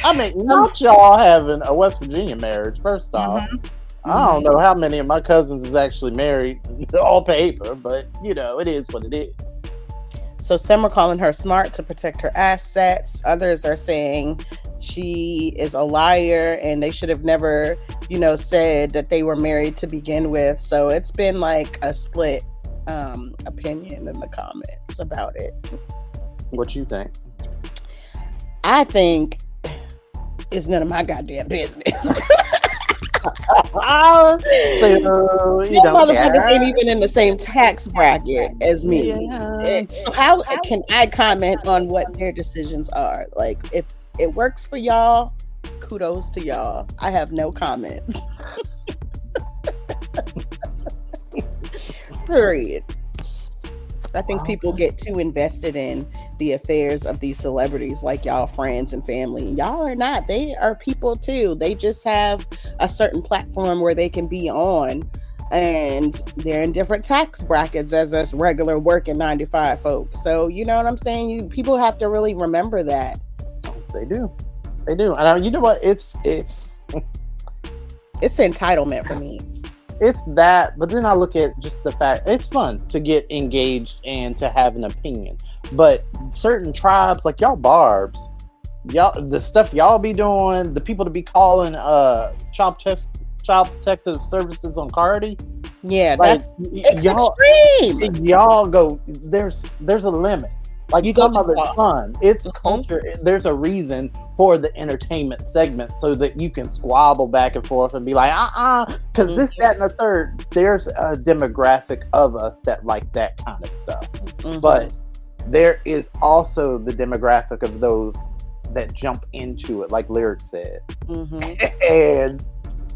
I mean, not y'all having a West Virginia marriage, first off. I don't know how many of my cousins is actually married on paper, but, you know, it is what it is. So some are calling her smart to protect her assets. Others are saying she is a liar and they should have never, said that they were married to begin with. So it's been like a split opinion in the comments about it. What you think? I think it's none of my goddamn business. Motherfuckers ain't even in the same tax bracket as me. So how can I comment on what their decisions are? Like, if it works for y'all, kudos to y'all. I have no comments. Period. I think people get too invested in the affairs of these celebrities, like y'all friends and family. Y'all are not. They are people too. They just have a certain platform where they can be on, and they're in different tax brackets as us regular working 9-to-5 folks. So you know what I'm saying? People have to really remember that. They do. And you know what? It's entitlement for me. It's that, but then I look at just the fact it's fun to get engaged and to have an opinion. But certain tribes, like y'all barbs, the stuff y'all be doing, the people to be calling child protective services on Cardi. Yeah, like, it's extreme. Y'all go, there's a limit. Like you some of it's fun. It's culture. There's a reason for the entertainment segment so that you can squabble back and forth and be like, because this, that, and the third. There's a demographic of us that like that kind of stuff. But there is also the demographic of those that jump into it, like Lyric said. And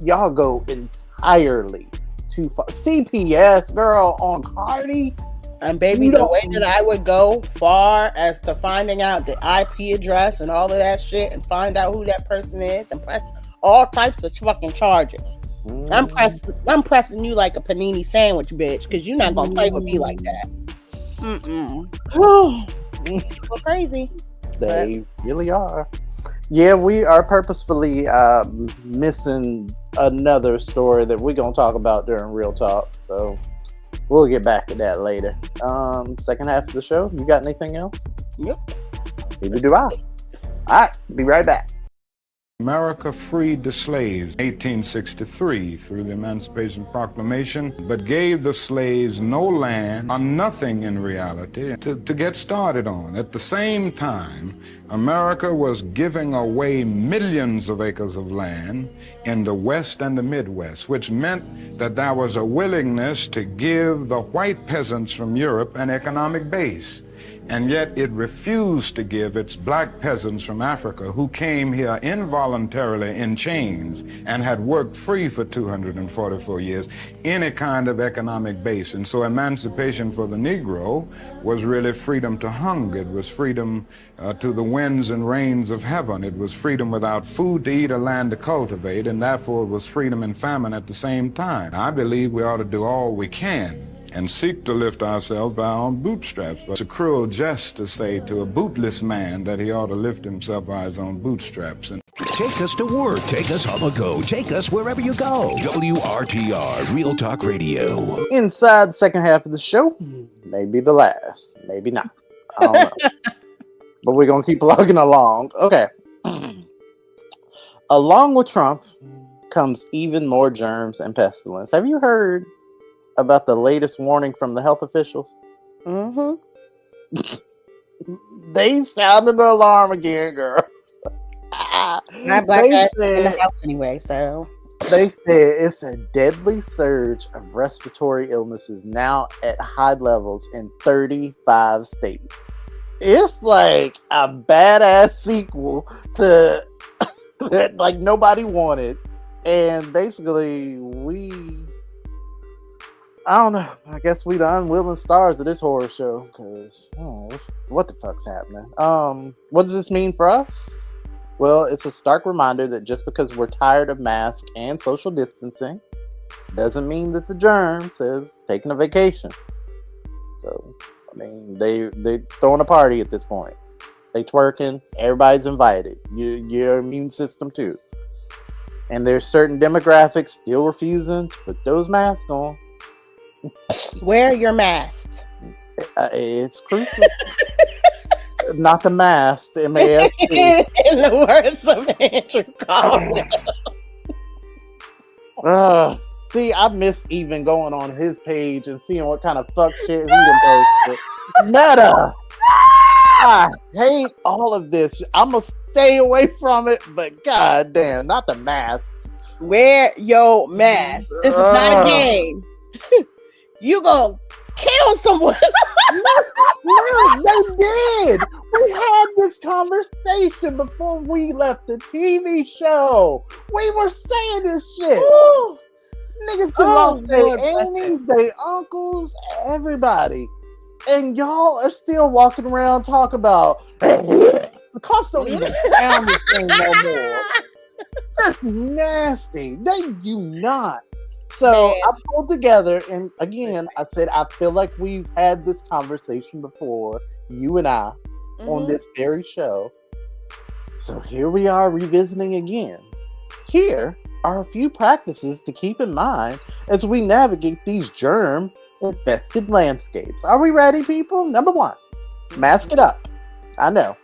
y'all go entirely too far. CPS, girl, on Cardi. And baby, the way that I would go far as to finding out the IP address and all of that shit and find out who that person is and press all types of fucking charges. I'm pressing you like a panini sandwich, bitch, because you're not gonna play with me like that. People crazy. They really are. Yeah, we are purposefully missing another story that we're gonna talk about during Real Talk. So we'll get back to that later. Second half of the show, you got anything else? Yep. Neither do I. All right, be right back. America freed the slaves in 1863 through the Emancipation Proclamation, but gave the slaves no land or nothing in reality to get started on. At the same time, America was giving away millions of acres of land in the West and the Midwest, which meant that there was a willingness to give the white peasants from Europe an economic base. And yet it refused to give its black peasants from Africa, who came here involuntarily in chains and had worked free for 244 years, any kind of economic base. And so emancipation for the Negro was really freedom to hunger. It was freedom to the winds and rains of heaven. It was freedom without food to eat or land to cultivate, and therefore it was freedom and famine at the same time. I believe we ought to do all we can and seek to lift ourselves by our own bootstraps. But it's a cruel jest to say to a bootless man that he ought to lift himself by his own bootstraps. And take us to work, take us on the go, take us wherever you go. WRTR, Real Talk Radio. Inside the second half of the show, maybe the last, maybe not. I don't know. But we're going to keep plugging along. Okay. Along with Trump comes even more germs and pestilence. Have you heard about the latest warning from the health officials? They sounded the alarm again, girl. My black ass in the house anyway, so they said it's a deadly surge of respiratory illnesses now at high levels in 35 states. It's like a badass sequel to that like nobody wanted. And basically I don't know. I guess we the unwilling stars of this horror show, because what the fuck's happening? What does this mean for us? Well, it's a stark reminder that just because we're tired of masks and social distancing doesn't mean that the germs have taken a vacation. So, I mean, they throwing a party at this point. They twerking. Everybody's invited. Your immune system too. And there's certain demographics still refusing to put those masks on. Wear your mask. It's crucial. Not the mask, the M-A-S-K. In the words of Andrew Collins. See, I miss even going on his page and seeing what kind of fuck shit he done posted. Meta! I hate all of this. I'm gonna stay away from it, but goddamn, not the mask. Wear your mask. This is not a game. You gonna kill someone. No, they did. We had this conversation before we left the TV show. We were saying this shit. Ooh. Niggas lost their aunties, their uncles, everybody. And y'all are still walking around talking about the cops don't even sound the same no more. That's nasty. They do not. So I pulled together, and again, I said, I feel like we've had this conversation before, you and I, on this very show. So here we are revisiting again. Here are a few practices to keep in mind as we navigate these germ-infested landscapes. Are we ready, people? Number one, mask it up. I know.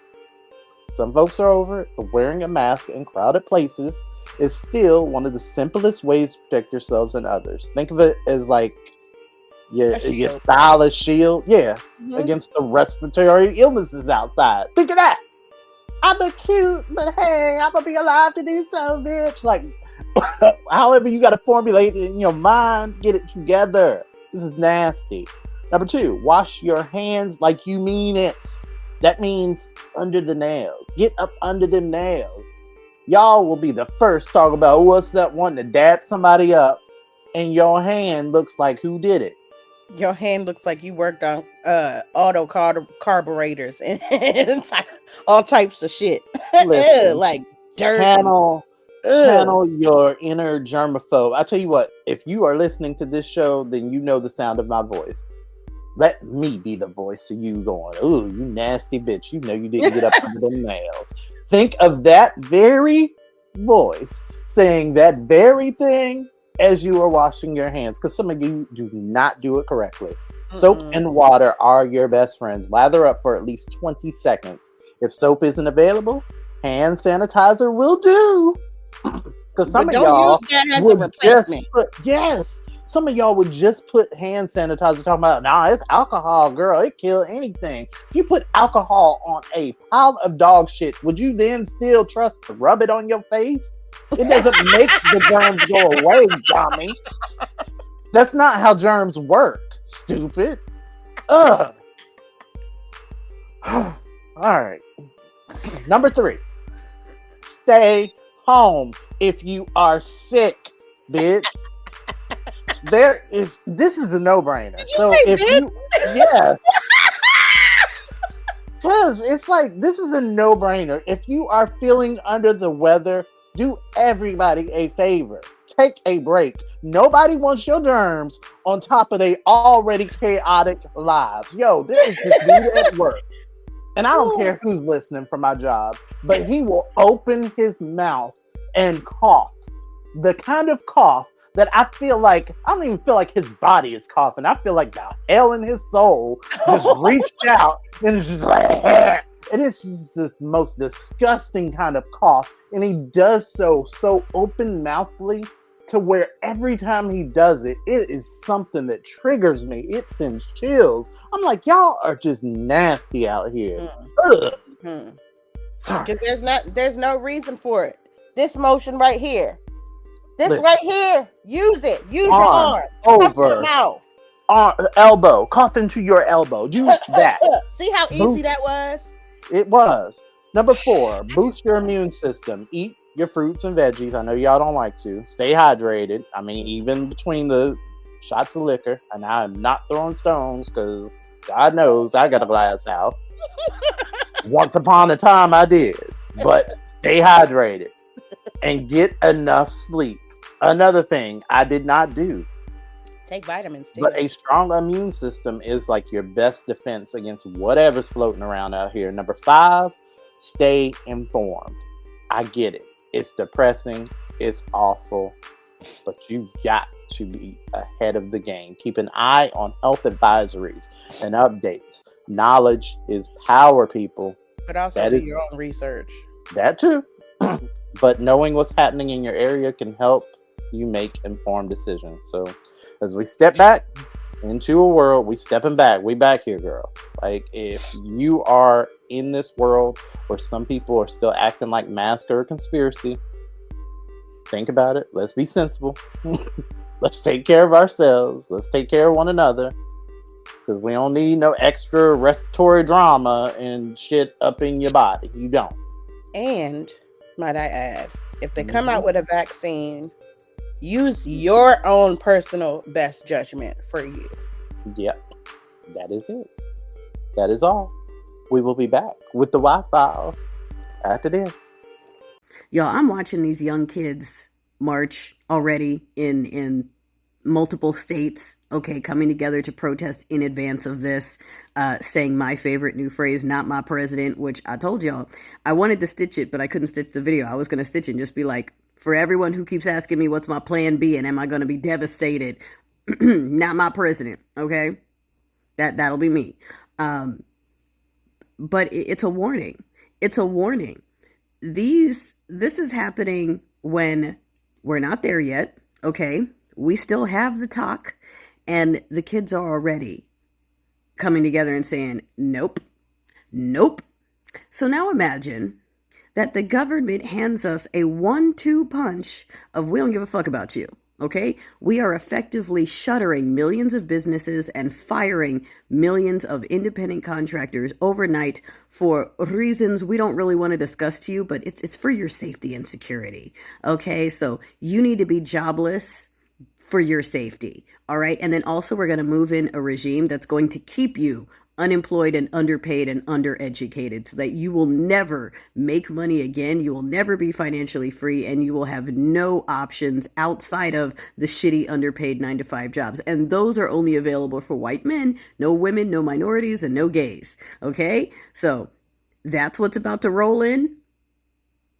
Some folks are over it, but wearing a mask in crowded places is still one of the simplest ways to protect yourselves and others. Think of it as like your stylish shield, against the respiratory illnesses outside. Think of that. I'm a cute, but hey, I'm gonna be alive to do so, bitch. Like, however you gotta formulate it in your mind, get it together. This is nasty. Number 2, wash your hands like you mean it. That means under the nails. Get up under the nails. Y'all will be the first to talk about what's that one to dab somebody up, and your hand looks like who did it. Your hand looks like you worked on auto carburetors and all types of shit. Listen, like dirt. Channel your inner germaphobe. I tell you what, if you are listening to this show, then you know the sound of my voice. Let me be the voice to you going, ooh, you nasty bitch. You know you didn't get up under the nails. Think of that very voice saying that very thing as you are washing your hands, because some of you do not do it correctly. Soap and water are your best friends. Lather up for at least 20 seconds. If soap isn't available, hand sanitizer will do. Because some of y'all use that as a replacement. Some of y'all would just put hand sanitizer talking about, nah, it's alcohol, girl. It kill anything. If you put alcohol on a pile of dog shit, would you then still trust to rub it on your face? It doesn't make the germs go away, dummy. That's not how germs work, stupid. Ugh. All right. Number 3. Stay home if you are sick, bitch. This is a no-brainer. So if you, yeah. Because it's like, this is a no-brainer. If you are feeling under the weather, do everybody a favor. Take a break. Nobody wants your germs on top of their already chaotic lives. Yo, there is this dude at work. And I don't care who's listening for my job, but he will open his mouth and cough. The kind of cough that I feel like, I don't even feel like his body is coughing. I feel like the hell in his soul just reached out and it's just like, and it's just the most disgusting kind of cough. And he does so open-mouthly to where every time he does it, it is something that triggers me. It sends chills. I'm like, y'all are just nasty out here. Ugh. Sorry. Because there's no reason for it. This motion right here. Right here. Use it. Use your arm. Over. Your mouth. Elbow. Cough into your elbow. Do that. See how easy that was? It was. Number 4, boost your immune system. Eat your fruits and veggies. I know y'all don't like to. Stay hydrated. I mean, even between the shots of liquor. And I'm not throwing stones because God knows I got a glass house. Once upon a time I did. But stay hydrated. And get enough sleep. Another thing I did not do. Take vitamins too. But a strong immune system is like your best defense against whatever's floating around out here. Number 5, stay informed. I get it. It's depressing. It's awful. But you got to be ahead of the game. Keep an eye on health advisories and updates. Knowledge is power, people. But also do your own research. That too. But knowing what's happening in your area can help you make informed decisions. So as we step back into a world, we stepping back. We back here, girl. Like, if you are in this world where some people are still acting like mask or a conspiracy, think about it. Let's be sensible. Let's take care of ourselves. Let's take care of one another. Because we don't need no extra respiratory drama and shit up in your body. You don't. And might I add, if they come out with a vaccine, use your own personal best judgment for you. Yep. That is it. That is all. We will be back with the Wi-Files after this. Yo, I'm watching these young kids march already in multiple states, okay, coming together to protest in advance of this, saying my favorite new phrase, not my president, which I told y'all, I wanted to stitch it, but I couldn't stitch the video. I was going to stitch it and just be like, for everyone who keeps asking me what's my plan B and am I going to be devastated, not my president, okay? That'll be me. But it's a warning. It's a warning. This is happening when we're not there yet, okay? We still have the talk, and the kids are already coming together and saying, nope, nope. So now imagine that the government hands us a 1-2 punch of we don't give a fuck about you, Okay? We are effectively shuttering millions of businesses and firing millions of independent contractors overnight for reasons we don't really want to discuss to you, but it's for your safety and security. Okay? So you need to be jobless for your safety. All right? And then also we're going to move in a regime that's going to keep you unemployed and underpaid and undereducated so that you will never make money again. You will never be financially free, and you will have no options outside of the shitty underpaid 9-to-5 jobs. And those are only available for white men, no women, no minorities, and no gays. Okay? So that's what's about to roll in.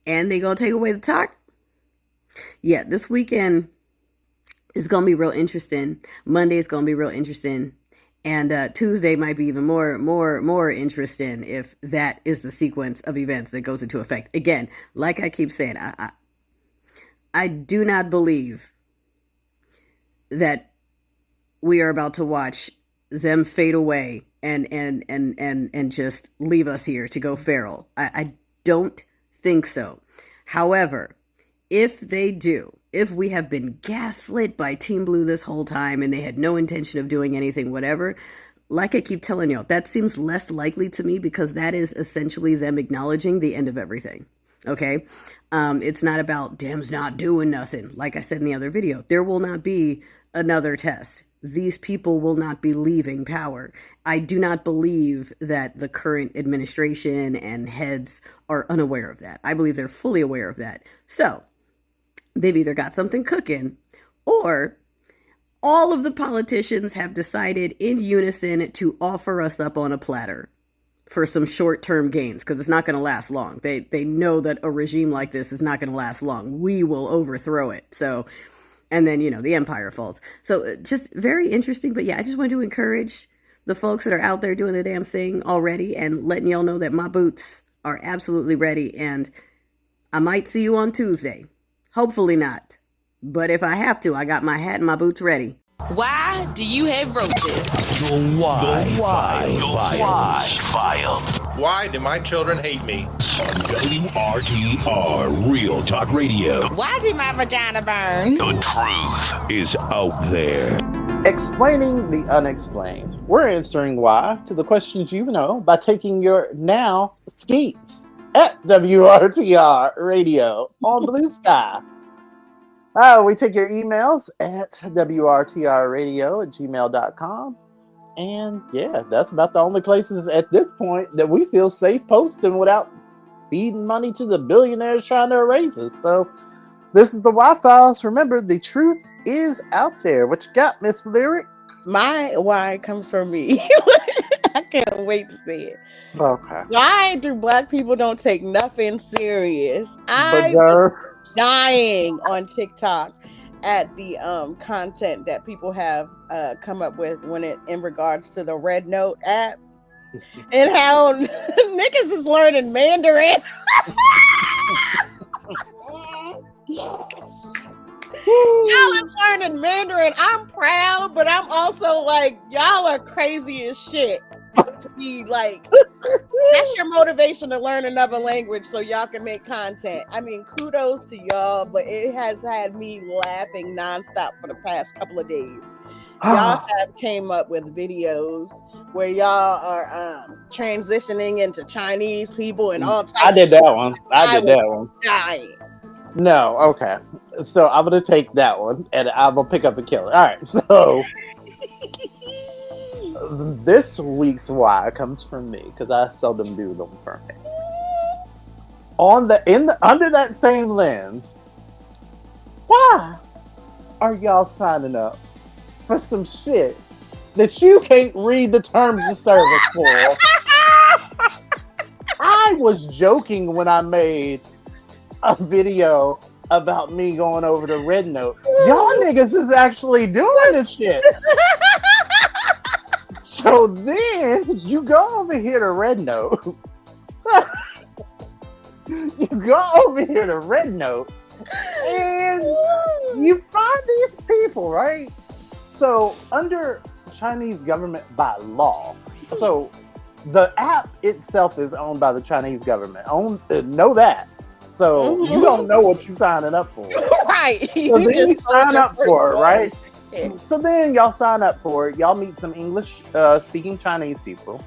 And they gonna take away the talk. Yeah, this weekend is gonna be real interesting. Monday is gonna be real interesting. And Tuesday might be even more interesting if that is the sequence of events that goes into effect. Again, like I keep saying, I do not believe that we are about to watch them fade away and just leave us here to go feral. I don't think so. However, if they do, if we have been gaslit by Team Blue this whole time and they had no intention of doing anything, whatever, like I keep telling y'all, that seems less likely to me because that is essentially them acknowledging the end of everything. Okay? It's not about Dem's not doing nothing. Like I said in the other video, there will not be another test. These people will not be leaving power. I do not believe that the current administration and heads are unaware of that. I believe they're fully aware of that. So, they've either got something cooking or all of the politicians have decided in unison to offer us up on a platter for some short-term gains because it's not going to last long. They know that a regime like this is not going to last long. We will overthrow it. So, and then, the empire falls. So just very interesting. But yeah, I just want to encourage the folks that are out there doing the damn thing already and letting y'all know that my boots are absolutely ready. And I might see you on Tuesday. Hopefully not. But if I have to, I got my hat and my boots ready. Why do you have roaches? The Why File. Why do my children hate me? On WRTR Real Talk Radio. Why did my vagina burn? The truth is out there. Explaining the unexplained. We're answering why to the questions you know by taking your now seats at WRTR Radio on Blue Sky. We take your emails at WRTRradio@gmail.com. And yeah, that's about the only places at this point that we feel safe posting without feeding money to the billionaires trying to erase us. So this is the Wi-Files. Remember, the truth is out there. What you got, Miss Lyric? My why comes from me. I can't wait to see it. Okay. Why do black people don't take nothing serious? I'm dying on TikTok at the content that people have come up with in regards to the Red Note app and how niggas is learning Mandarin. Y'all is learning Mandarin. I'm proud, but I'm also like, y'all are crazy as shit. To be like, that's your motivation to learn another language so y'all can make content. I mean, kudos to y'all, but it has had me laughing nonstop for the past couple of days. Y'all have came up with videos where y'all are transitioning into Chinese people and all types. I did that one. I did that one. Dying. No, okay. So I'm gonna take that one and I'm gonna pick up and kill it. All right, so this week's why comes from me because I seldom do them for me. Under that same lens, why are y'all signing up for some shit that you can't read the terms of service for? I was joking when I made a video about me going over to Red Note. Y'all niggas is actually doing this shit. So then you go over here to Red Note. You go over here to Red Note and you find these people, right? So under Chinese government by law, so the app itself is owned by the Chinese government. Know that. So you don't know what you're signing up for. Right. So then you sign up for it, right? So then y'all sign up for it. Y'all meet some English speaking Chinese people,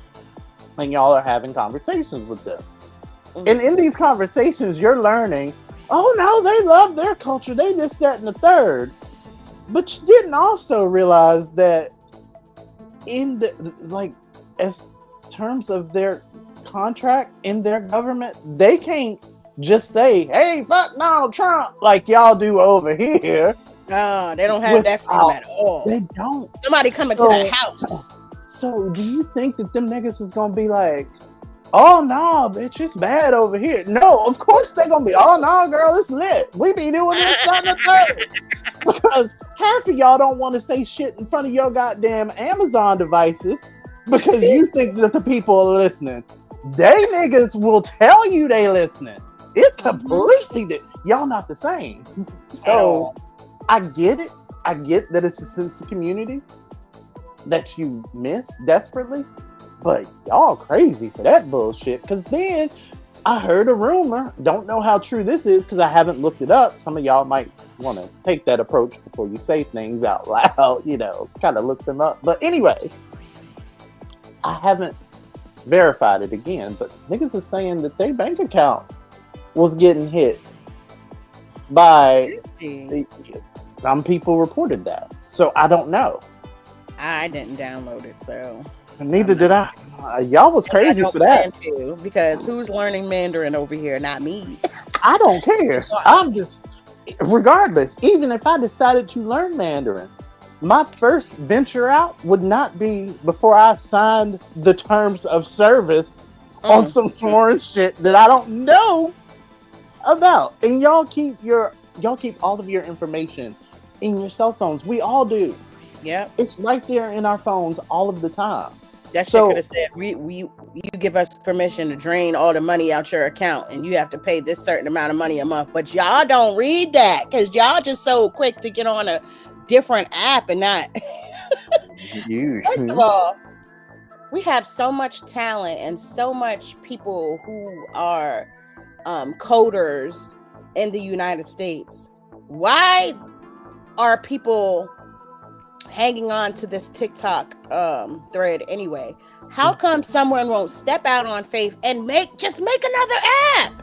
and y'all are having conversations with them. And in these conversations, you're learning, oh no, they love their culture. They this, that, and the third. But you didn't also realize that in the as terms of their contract in their government, they can't just say, hey, fuck Donald Trump, like y'all do over here. No, they don't have that freedom at all. They don't. Somebody coming to the house. So do you think that them niggas is gonna be like, oh no, bitch, it's bad over here? No, of course they're gonna be, oh no, girl, it's lit. We be doing this, that, and the third. Because half of y'all don't want to say shit in front of your goddamn Amazon devices because you think that the people are listening. They niggas will tell you they listening. It's completely y'all not the same. So I get it. I get that it's a sense of community that you miss desperately, but y'all crazy for that bullshit. Because then I heard a rumor. Don't know how true this is because I haven't looked it up. Some of y'all might want to take that approach before you say things out loud. You know, kind of look them up. But anyway, I haven't verified it again. But niggas is saying that their bank accounts was getting hit by some people reported that. So I don't know. I didn't download it, so neither did I. Y'all was crazy for that. Too, because who's learning Mandarin over here? Not me. I don't care. I'm just, regardless, even if I decided to learn Mandarin, my first venture out would not be before I signed the terms of service on some foreign shit that I don't know about. And y'all keep all of your information in your cell phones. We all do. Yeah, it's right there in our phones all of the time. That shit could have said, you give us permission to drain all the money out your account, and you have to pay this certain amount of money a month. But y'all don't read that because y'all just so quick to get on a different app and not. First of all, we have so much talent and so much people who are coders in the United States. Why are people hanging on to this TikTok thread anyway? How come someone won't step out on faith and make another app?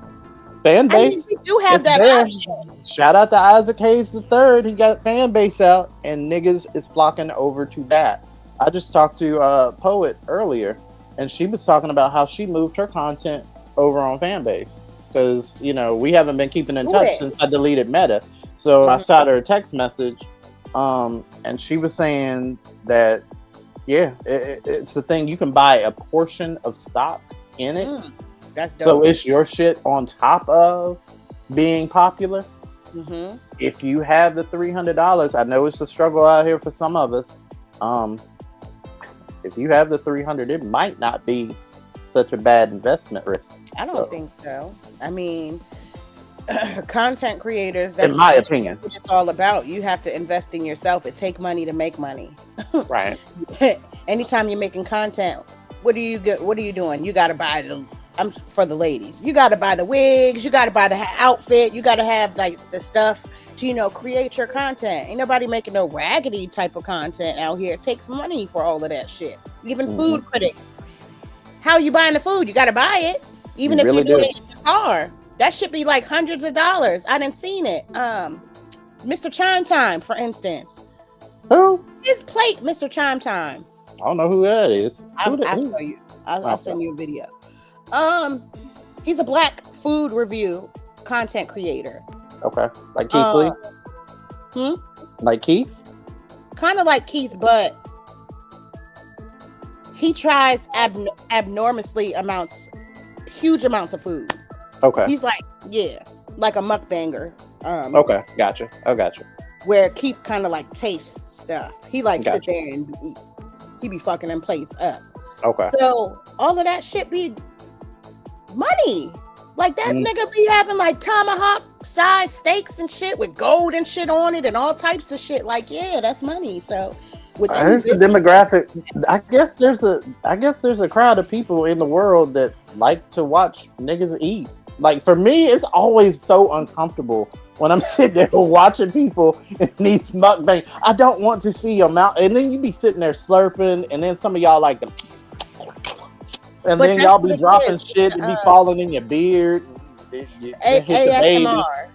Fan base. We do have that option. Shout out to Isaac Hayes III. He got fan base out, and niggas is flocking over to that. I just talked to a Poet earlier, and she was talking about how she moved her content over on fan base because we haven't been keeping in touch since I deleted Meta. So I shot her a text message. And she was saying that, it's the thing. You can buy a portion of stock in it. That's dope. So it's your shit on top of being popular. Mm-hmm. If you have the $300, I know it's a struggle out here for some of us. If you have the $300, it might not be such a bad investment risk. I don't think so. I mean, content creators, that's in my opinion, what it's all about. You have to invest in yourself. It takes money to make money. Right. Anytime you're making content, what are you doing? You got to buy for the ladies. You got to buy the wigs. You got to buy the outfit. You got to have like the stuff to create your content. Ain't nobody making no raggedy type of content out here. It takes money for all of that shit. Even food critics. How are you buying the food? You got to buy it. Even if you're doing it in your car. That should be like hundreds of dollars. I didn't seen it. Mr. Chime Time, for instance. Who? His plate, Mr. Chime Time. I don't know who that is. I'll tell you. I'll send you a video. He's a black food review content creator. Okay. Like Keith Lee? Like Keith? Kind of like Keith, but he tries abnormously huge amounts of food. Okay. He's like a mukbanger. Okay, gotcha. I gotcha. Where Keith kind of like tastes stuff. He like sit there and eat. He be fucking them plates up. Okay. So all of that shit be money. Like that nigga be having like tomahawk size steaks and shit with gold and shit on it and all types of shit. Like, that's money. So there's the demographic. I guess there's a crowd of people in the world that like to watch niggas eat. Like for me, it's always so uncomfortable when I'm sitting there watching people in these mukbang. I don't want to see your mouth, and then you be sitting there slurping, and then some of y'all like, and But then that's y'all what be it dropping is. shit to be falling in your beard. It hit the baby. ASMR.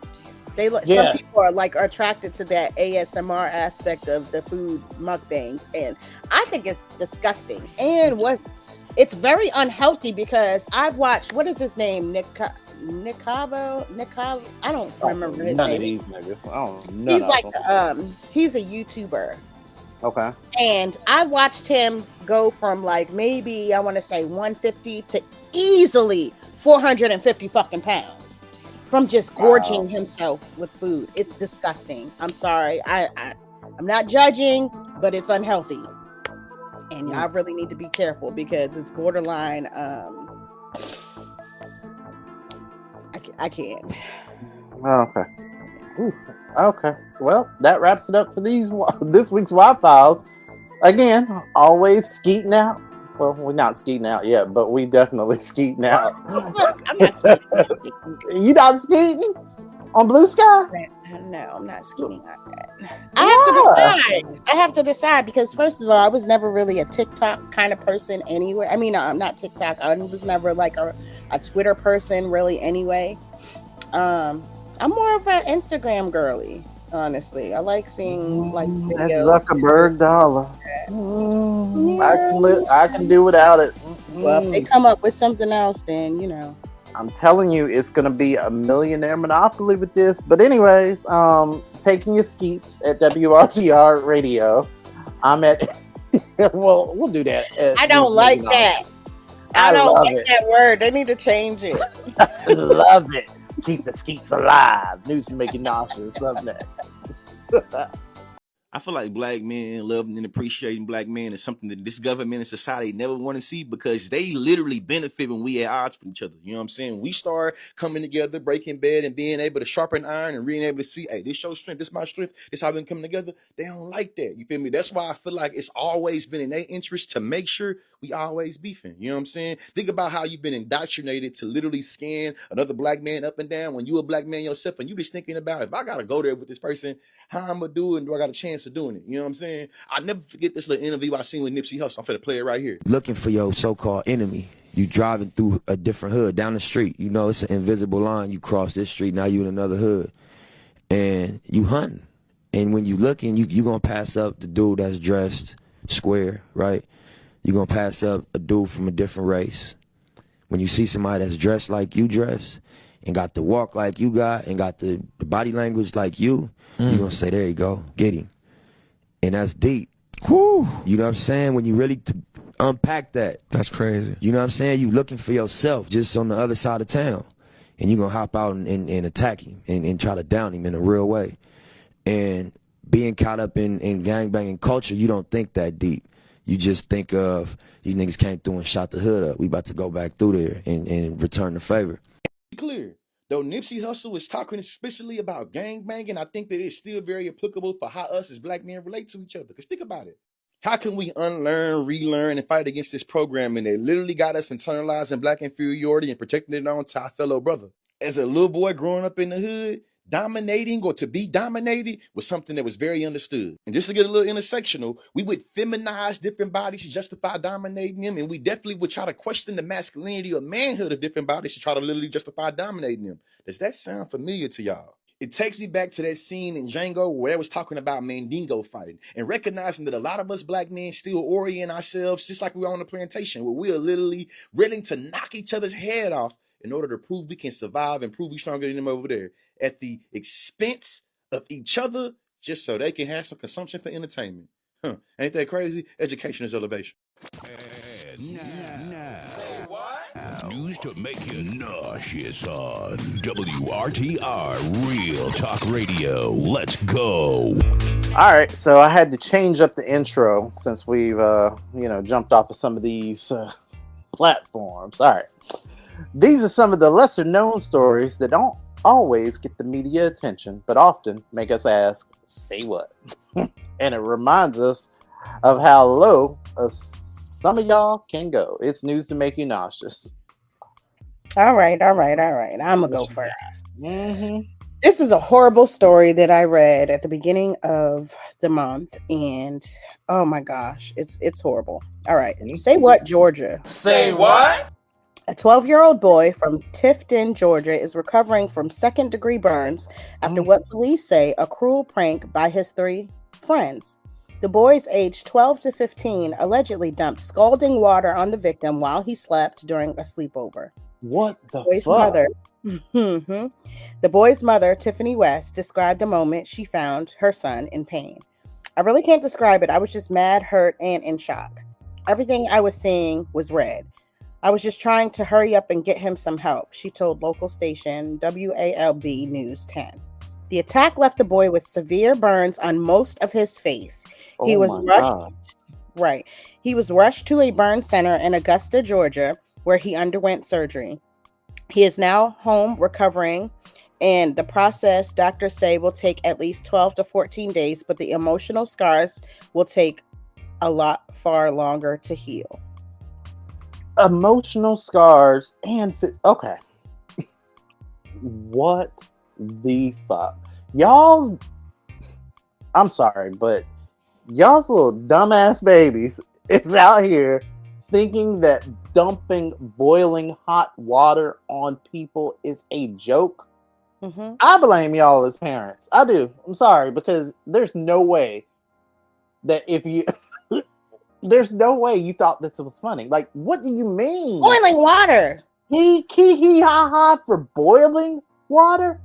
Some Yeah. people are like attracted to that ASMR aspect of the food mukbangs, and I think it's disgusting. And it's very unhealthy because I've watched, what is his name, Nicavo. I don't remember his None name. of these niggas. I don't know. He's like he's a YouTuber. Okay. And I watched him go from like maybe I want to say 150 to easily 450 fucking pounds from just gorging himself with food. It's disgusting. I'm sorry. I'm not judging, but it's unhealthy. And y'all really need to be careful because it's borderline. I can't. Okay. Ooh. Okay. Well, that wraps it up for this week's Wi-Files. Again, always skeeting out. Well, we're not skeeting out yet, but we definitely skeeting out. I'm not skeeting. You not skeeting on Blue Sky? No, I'm not skeeting like that. I have to decide because first of all, I was never really a TikTok kind of person anyway. I mean, I'm not TikTok. I was never like a Twitter person really anyway. I'm more of an Instagram girly, honestly. I like seeing like that videos. Zuckerberg dollar. I can do without it. Well, if they come up with something else, then you know. I'm telling you, it's gonna be a millionaire monopoly with this. But anyways, taking your skeets at WRTR Radio. I'm at. Well, we'll do that. I don't like that. I don't like that word. They need to change it. I love it. Keep the skeets alive. News to make you nauseous. Something that. I feel like black men loving and appreciating black men is something that this government and society never want to see because they literally benefit when we at odds with each other. You know what I'm saying? We start coming together, breaking bed, and being able to sharpen iron and being able to see, hey, this your strength, this my strength, this how we can come together. They don't like that. You feel me? That's why I feel like it's always been in their interest to make sure we always beefing. You know what I'm saying? Think about how you've been indoctrinated to literally scan another black man up and down when you a black man yourself, and you just thinking about if I gotta go there with this person, how I'm gonna do it, and do I got a chance of doing it? You know what I'm saying? I never forget this little interview I seen with Nipsey Hussle. I'm finna play it right here. Looking for your so-called enemy. You driving through a different hood down the street. You know it's an invisible line. You cross this street, now you in another hood, and you hunting. And when you looking, you gonna pass up the dude that's dressed square, right? You gonna pass up a dude from a different race. When you see somebody that's dressed like you dress, and got the walk like you got, and got the body language like you gonna say, there you go, get him. And that's deep. Whew. You know what I'm saying? When you really unpack that. That's crazy. You know what I'm saying? You looking for yourself just on the other side of town. And you gonna hop out and attack him and try to down him in a real way. And being caught up in gangbanging culture, you don't think that deep. You just think of these niggas came through and shot the hood up. We about to go back through there and return the favor. Be clear. Though Nipsey Hussle is talking especially about gangbanging, I think that it's still very applicable for how us as black men relate to each other. Because think about it. How can we unlearn, relearn, and fight against this programming that literally got us internalizing black inferiority and protecting it on to our fellow brother? As a little boy growing up in the hood, dominating or to be dominated was something that was very understood. And just to get a little intersectional, we would feminize different bodies to justify dominating them, and we definitely would try to question the masculinity or manhood of different bodies to try to literally justify dominating them. Does that sound familiar to y'all? It takes me back to that scene in Django where I was talking about Mandingo fighting and recognizing that a lot of us black men still orient ourselves just like we were on the plantation where we are literally willing to knock each other's head off in order to prove we can survive and prove we stronger than them over there at the expense of each other just so they can have some consumption for entertainment. Ain't that crazy? Education is elevation. News to make you nauseous on WRTR Real Talk Radio. Let's go. All right, so I had to change up the intro since we've jumped off of some of these platforms. All right, these are some of the lesser known stories that don't always get the media attention, but often make us ask, say what? And it reminds us of how low some of y'all can go. It's news to make you nauseous. All right. I'm gonna go first. Mm-hmm. This is a horrible story that I read at the beginning of the month, and oh my gosh, it's horrible. All right. Say what, Georgia? Say what? A 12-year-old boy from Tifton, Georgia, is recovering from second-degree burns after what police say a cruel prank by his 3 friends. The boys, aged 12 to 15, allegedly dumped scalding water on the victim while he slept during a sleepover. What the boy's fuck? mother, the boy's mother, Tiffany West, described the moment she found her son in pain. I really can't describe it. I was just mad, hurt, and in shock. Everything I was seeing was red. I was just trying to hurry up and get him some help, she told local station WALB News 10. The attack left the boy with severe burns on most of his face. He was rushed. Right. He was rushed to a burn center in Augusta, Georgia, where he underwent surgery. He is now home recovering, and the process, doctors say, will take at least 12 to 14 days, but the emotional scars will take a lot far longer to heal. Emotional scars and okay. What the fuck? Y'all's, I'm sorry, but y'all's little dumbass babies is out here thinking that dumping boiling hot water on people is a joke. Mm-hmm. I blame y'all as parents. I do. I'm sorry, because there's no way that if you there's no way you thought this was funny. Like, what do you mean? Boiling water. He ha ha for boiling water?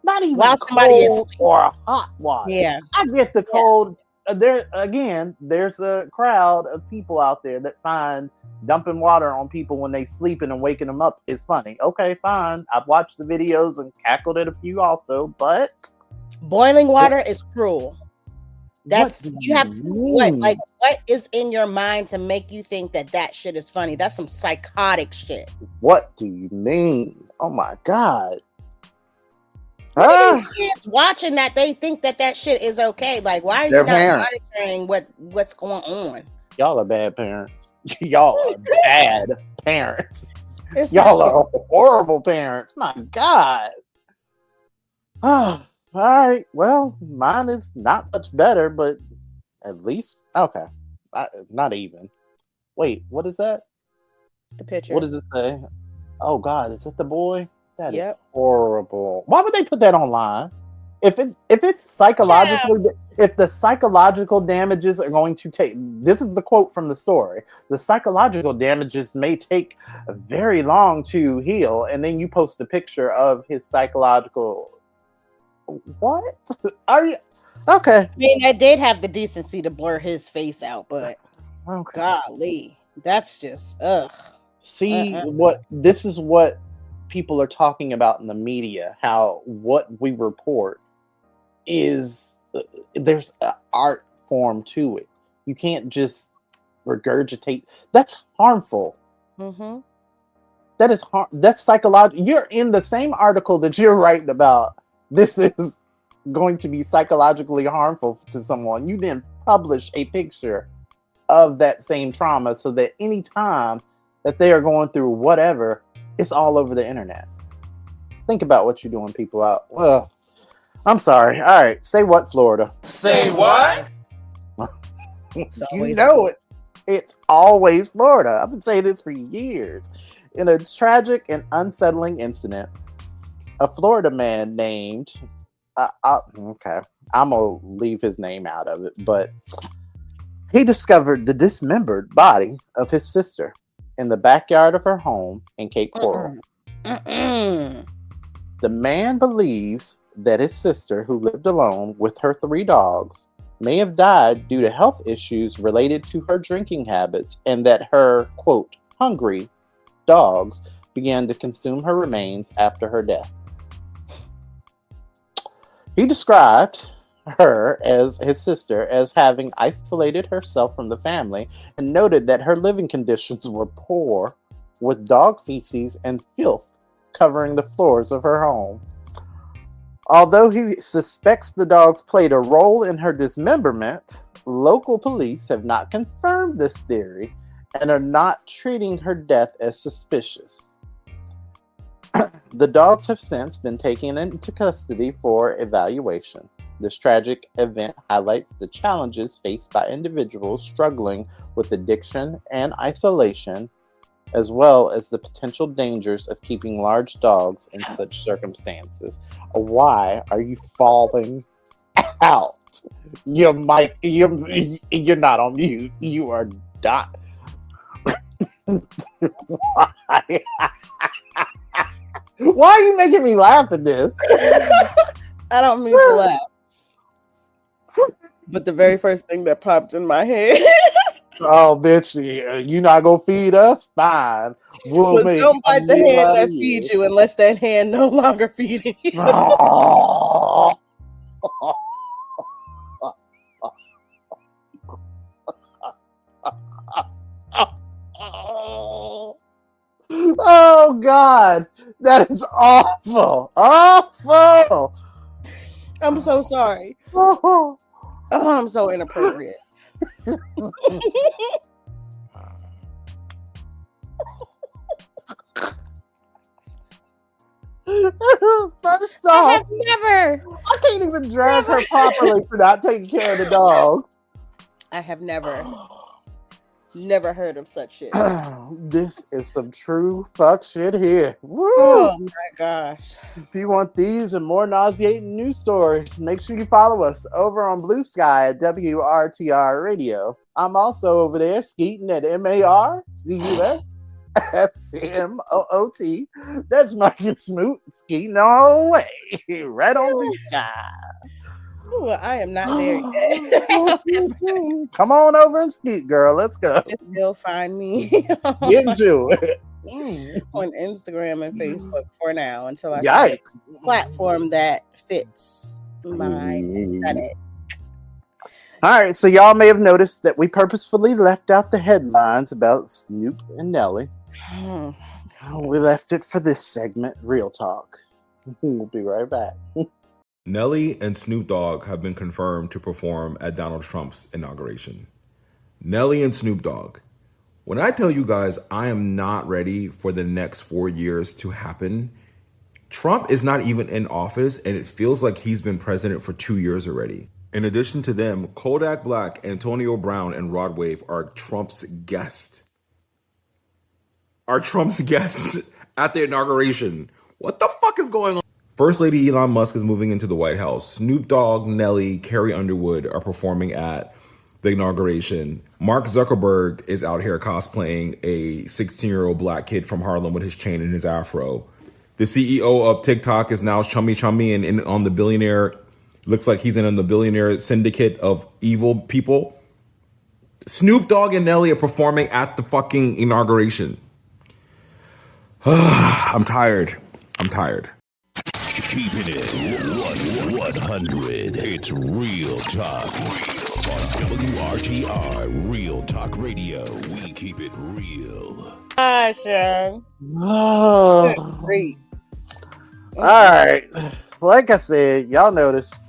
Not even while somebody is cold or hot water. Yeah. I get the cold. There's a crowd of people out there that find dumping water on people when they sleeping and waking them up is funny. Okay, fine. I've watched the videos and cackled at a few also, but boiling water is cruel. That's you have mean? what is in your mind to make you think that shit is funny? That's some psychotic shit. What do you mean? Oh my god. These kids watching that, they think that shit is okay. Like, why are you not monitoring what's going on? Y'all are bad parents. Y'all are bad parents. It's Y'all are horrible parents. My god. Oh, all right. Well, mine is not much better, but at least okay. Not even. Wait, what is that? The picture. What does it say? Oh god, is it the boy? That is Yep. horrible. Why would they put that online? If it's psychologically, if the psychological damages are going to take, this is the quote from the story. The psychological damages may take very long to heal, and then you post a picture of his psychological. What are you? Okay. I mean, I did have the decency to blur his face out, but okay. Golly, that's just ugh. See what this is what people are talking about in the media, how what we report is there's an art form to it. You can't just regurgitate. That's harmful. Mm-hmm. That is that's psychological. You're in the same article that you're writing about. This is going to be psychologically harmful to someone. You then publish a picture of that same trauma so that any time that they are going through whatever, it's all over the internet. Think about what you're doing, people out. Well, I'm sorry. All right. Say what, Florida? Say what? You know it. It's always Florida. I've been saying this for years. In a tragic and unsettling incident, a Florida man named... okay. I'm going to leave his name out of it. But he discovered the dismembered body of his sister in the backyard of her home in Cape Coral. The man believes that his sister, who lived alone with her 3 dogs, may have died due to health issues related to her drinking habits, and that her, quote, hungry dogs began to consume her remains after her death. He described her, as his sister, as having isolated herself from the family, and noted that her living conditions were poor, with dog feces and filth covering the floors of her home. Although he suspects the dogs played a role in her dismemberment, local police have not confirmed this theory and are not treating her death as suspicious. The dogs have since been taken into custody for evaluation. This tragic event highlights the challenges faced by individuals struggling with addiction and isolation, as well as the potential dangers of keeping large dogs in such circumstances. Why are you falling out? Your mic, you're not on mute. You are not. Why? Why are you making me laugh at this? I don't mean to laugh. But the very first thing that popped in my head Oh, bitch, you not gonna feed us? Fine. We'll was make don't a bite the meal hand out that of you. feeds you unless that hand no longer feeding you. Oh, God. That is awful. Awful. I'm so sorry. Oh, I'm so inappropriate. First I off, have never. I can't even drag her properly for not taking care of the dogs. I have never heard of such shit. This is some true fuck shit here. Woo! Oh my gosh. If you want these and more nauseating news stories, make sure you follow us over on Blue Sky at WRTR Radio. I'm also over there skeeting at MARCUSSMOOT. That's Marcus Smoot skeeting all the way right on the sky. Well, I am not there yet. Come on over and skeet, girl. Let's go. Still find me Get into it. on Instagram and Facebook for now until I Yikes. find a platform that fits my aesthetic. All right, so y'all may have noticed that we purposefully left out the headlines about Snoop and Nelly. We left it for this segment, Real Talk. We'll be right back. Nelly and Snoop Dogg have been confirmed to perform at Donald Trump's inauguration. Nelly and Snoop Dogg. When I tell you guys I am not ready for the next 4 years to happen, Trump is not even in office and it feels like he's been president for 2 years already. In addition to them, Kodak Black, Antonio Brown, and Rod Wave are Trump's guests. At the inauguration. What the fuck is going on? First Lady Elon Musk is moving into the White House. Snoop Dogg, Nelly, Carrie Underwood are performing at the inauguration. Mark Zuckerberg is out here cosplaying a 16-year-old black kid from Harlem with his chain and his afro. The CEO of TikTok is now chummy and on the billionaire. Looks like he's in the billionaire syndicate of evil people. Snoop Dogg and Nelly are performing at the fucking inauguration. I'm tired. Keeping it 100. It's Real Talk. On WRTR, Real Talk Radio. We keep it real. Sean. Oh. Great. All right. Like I said, y'all noticed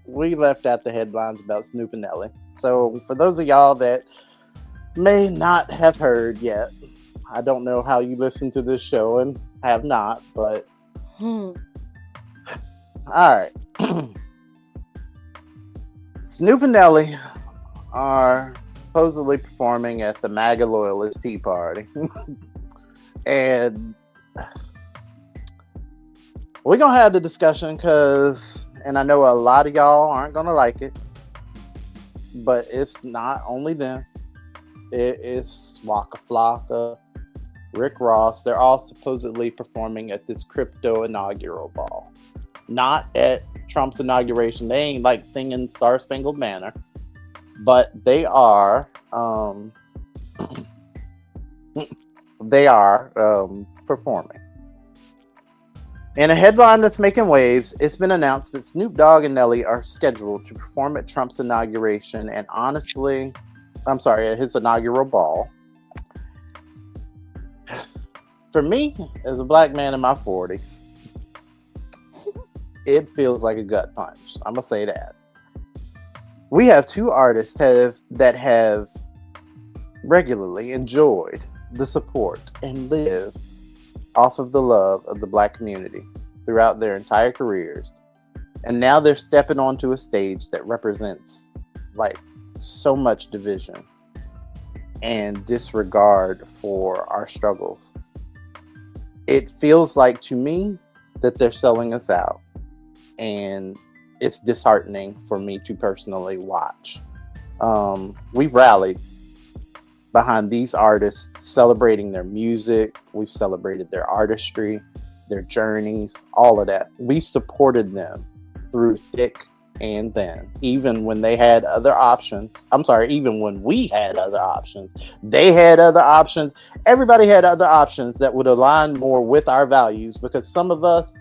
we left out the headlines about Snoop and Nelly. So for those of y'all that may not have heard yet, I don't know how you listen to this show and have not, but all right. Snoop and Nelly are supposedly performing at the MAGA Loyalist Tea Party. And we're going to have the discussion because, and I know a lot of y'all aren't going to like it, but it's not only them. It's Waka Flocka, Rick Ross. They're all supposedly performing at this crypto inaugural ball. Not at Trump's inauguration. They ain't like singing Star Spangled Banner, but they are performing. In a headline that's making waves, it's been announced that Snoop Dogg and Nelly are scheduled to perform at Trump's inauguration at his inaugural ball. For me, as a black man in my 40s, it feels like a gut punch. I'm going to say that. We have two artists that have regularly enjoyed the support and live off of the love of the Black community throughout their entire careers. And now they're stepping onto a stage that represents like so much division and disregard for our struggles. It feels like to me that they're selling us out, and it's disheartening for me to personally watch. We've rallied behind these artists, celebrating their music. We've celebrated their artistry, their journeys, all of that. We supported them through thick and thin, even when they had other options. I'm sorry, even when we had other options, they had other options. Everybody had other options that would align more with our values, because some of us,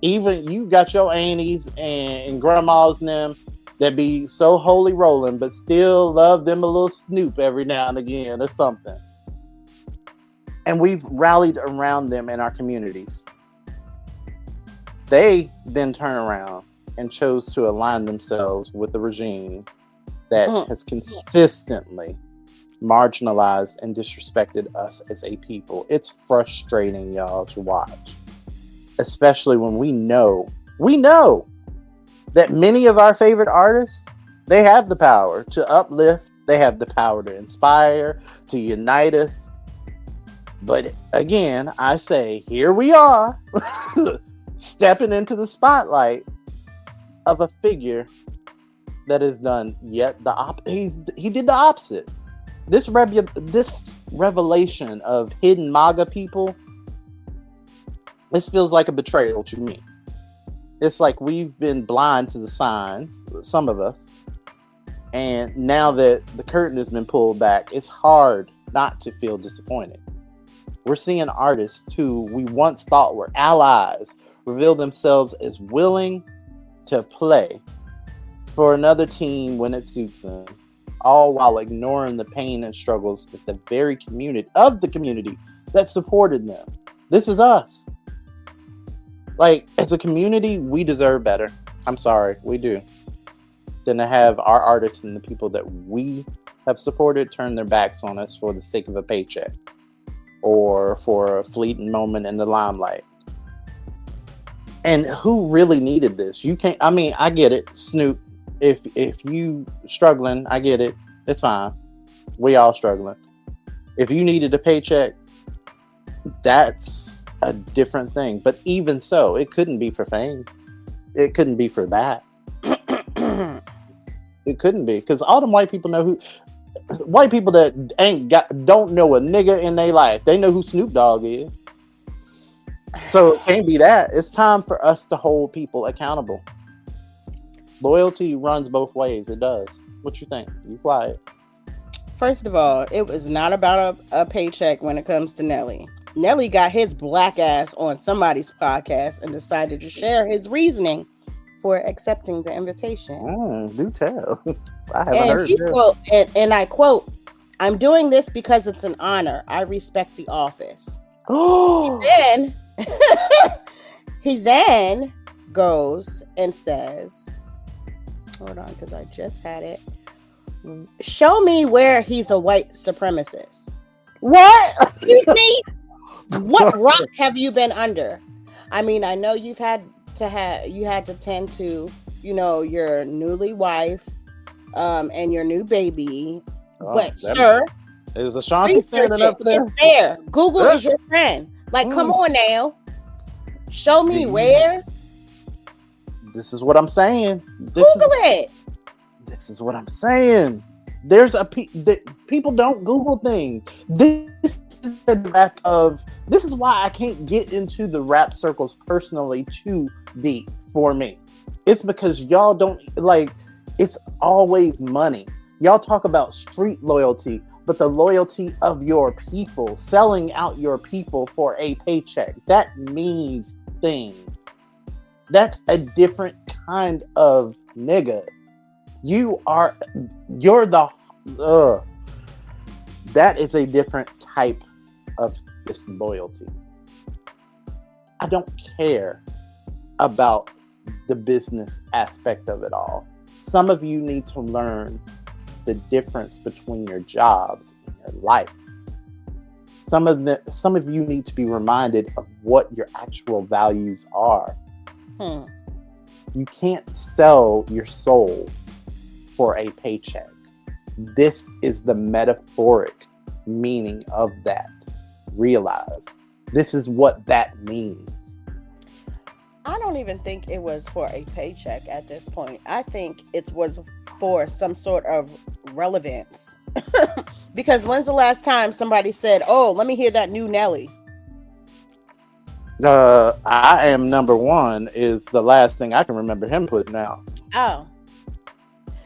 even you got your aunties and grandmas and them that be so holy rolling, but still love them a little Snoop every now and again or something. And we've rallied around them in our communities. They then turn around and chose to align themselves with the regime that has consistently marginalized and disrespected us as a people. It's frustrating, y'all, to watch. Especially when we know that many of our favorite artists, they have the power to uplift, they have the power to inspire, to unite us. But again, I say, here we are, stepping into the spotlight of a figure that has done yet he did the opposite. This revelation of hidden MAGA people, this feels like a betrayal to me. It's like we've been blind to the signs, some of us, and now that the curtain has been pulled back, it's hard not to feel disappointed. We're seeing artists who we once thought were allies reveal themselves as willing to play for another team when it suits them, all while ignoring the pain and struggles that the very community that supported them. This is us. Like, as a community, we deserve better. I'm sorry, we do. Than to have our artists and the people that we have supported turn their backs on us for the sake of a paycheck or for a fleeting moment in the limelight. And who really needed this? You can't, I mean, I get it, Snoop. If you struggling, I get it. It's fine. We all struggling. If you needed a paycheck, that's a different thing. But even so, it couldn't be for fame. It couldn't be for that. It couldn't be, because all them white people know who. White people that don't know a nigga in their life, they know who Snoop Dogg is. So it can't be that. It's time for us to hold people accountable. Loyalty runs both ways. It does. What you think? You quiet. First of all, it was not about a paycheck when it comes to Nelly. Nelly got his black ass on somebody's podcast and decided to share his reasoning for accepting the invitation. Do tell. I haven't heard he this. Quote, and I quote, "I'm doing this because it's an honor. I respect the office." He then goes and says, hold on, because I just had it. Show me where he's a white supremacist. What? Excuse me? What rock have you been under? I mean, I know you had to tend to, your newly wife, and your new baby. But sir, is Ashanti standing up for that? It's there. Google is your friend. Like, come on now. Show me where. This is what I'm saying. Google it. This is what I'm saying. There's people don't Google things. This is the back of. This is why I can't get into the rap circles personally too deep for me. It's because y'all don't like. It's always money. Y'all talk about street loyalty, but the loyalty of your people, selling out your people for a paycheck, that means things. That's a different kind of nigga. That is a different type of disloyalty. I don't care about the business aspect of it all. Some of you need to learn the difference between your jobs and your life. some of you need to be reminded of what your actual values are. You can't sell your soul for a paycheck. This is the metaphoric meaning of that. Realize this is what that means. I don't even think it was for a paycheck at this point. I think it was for some sort of relevance. Because when's the last time somebody said, "Oh, let me hear that new Nelly"? I Am Number One is the last thing I can remember him putting out. Oh.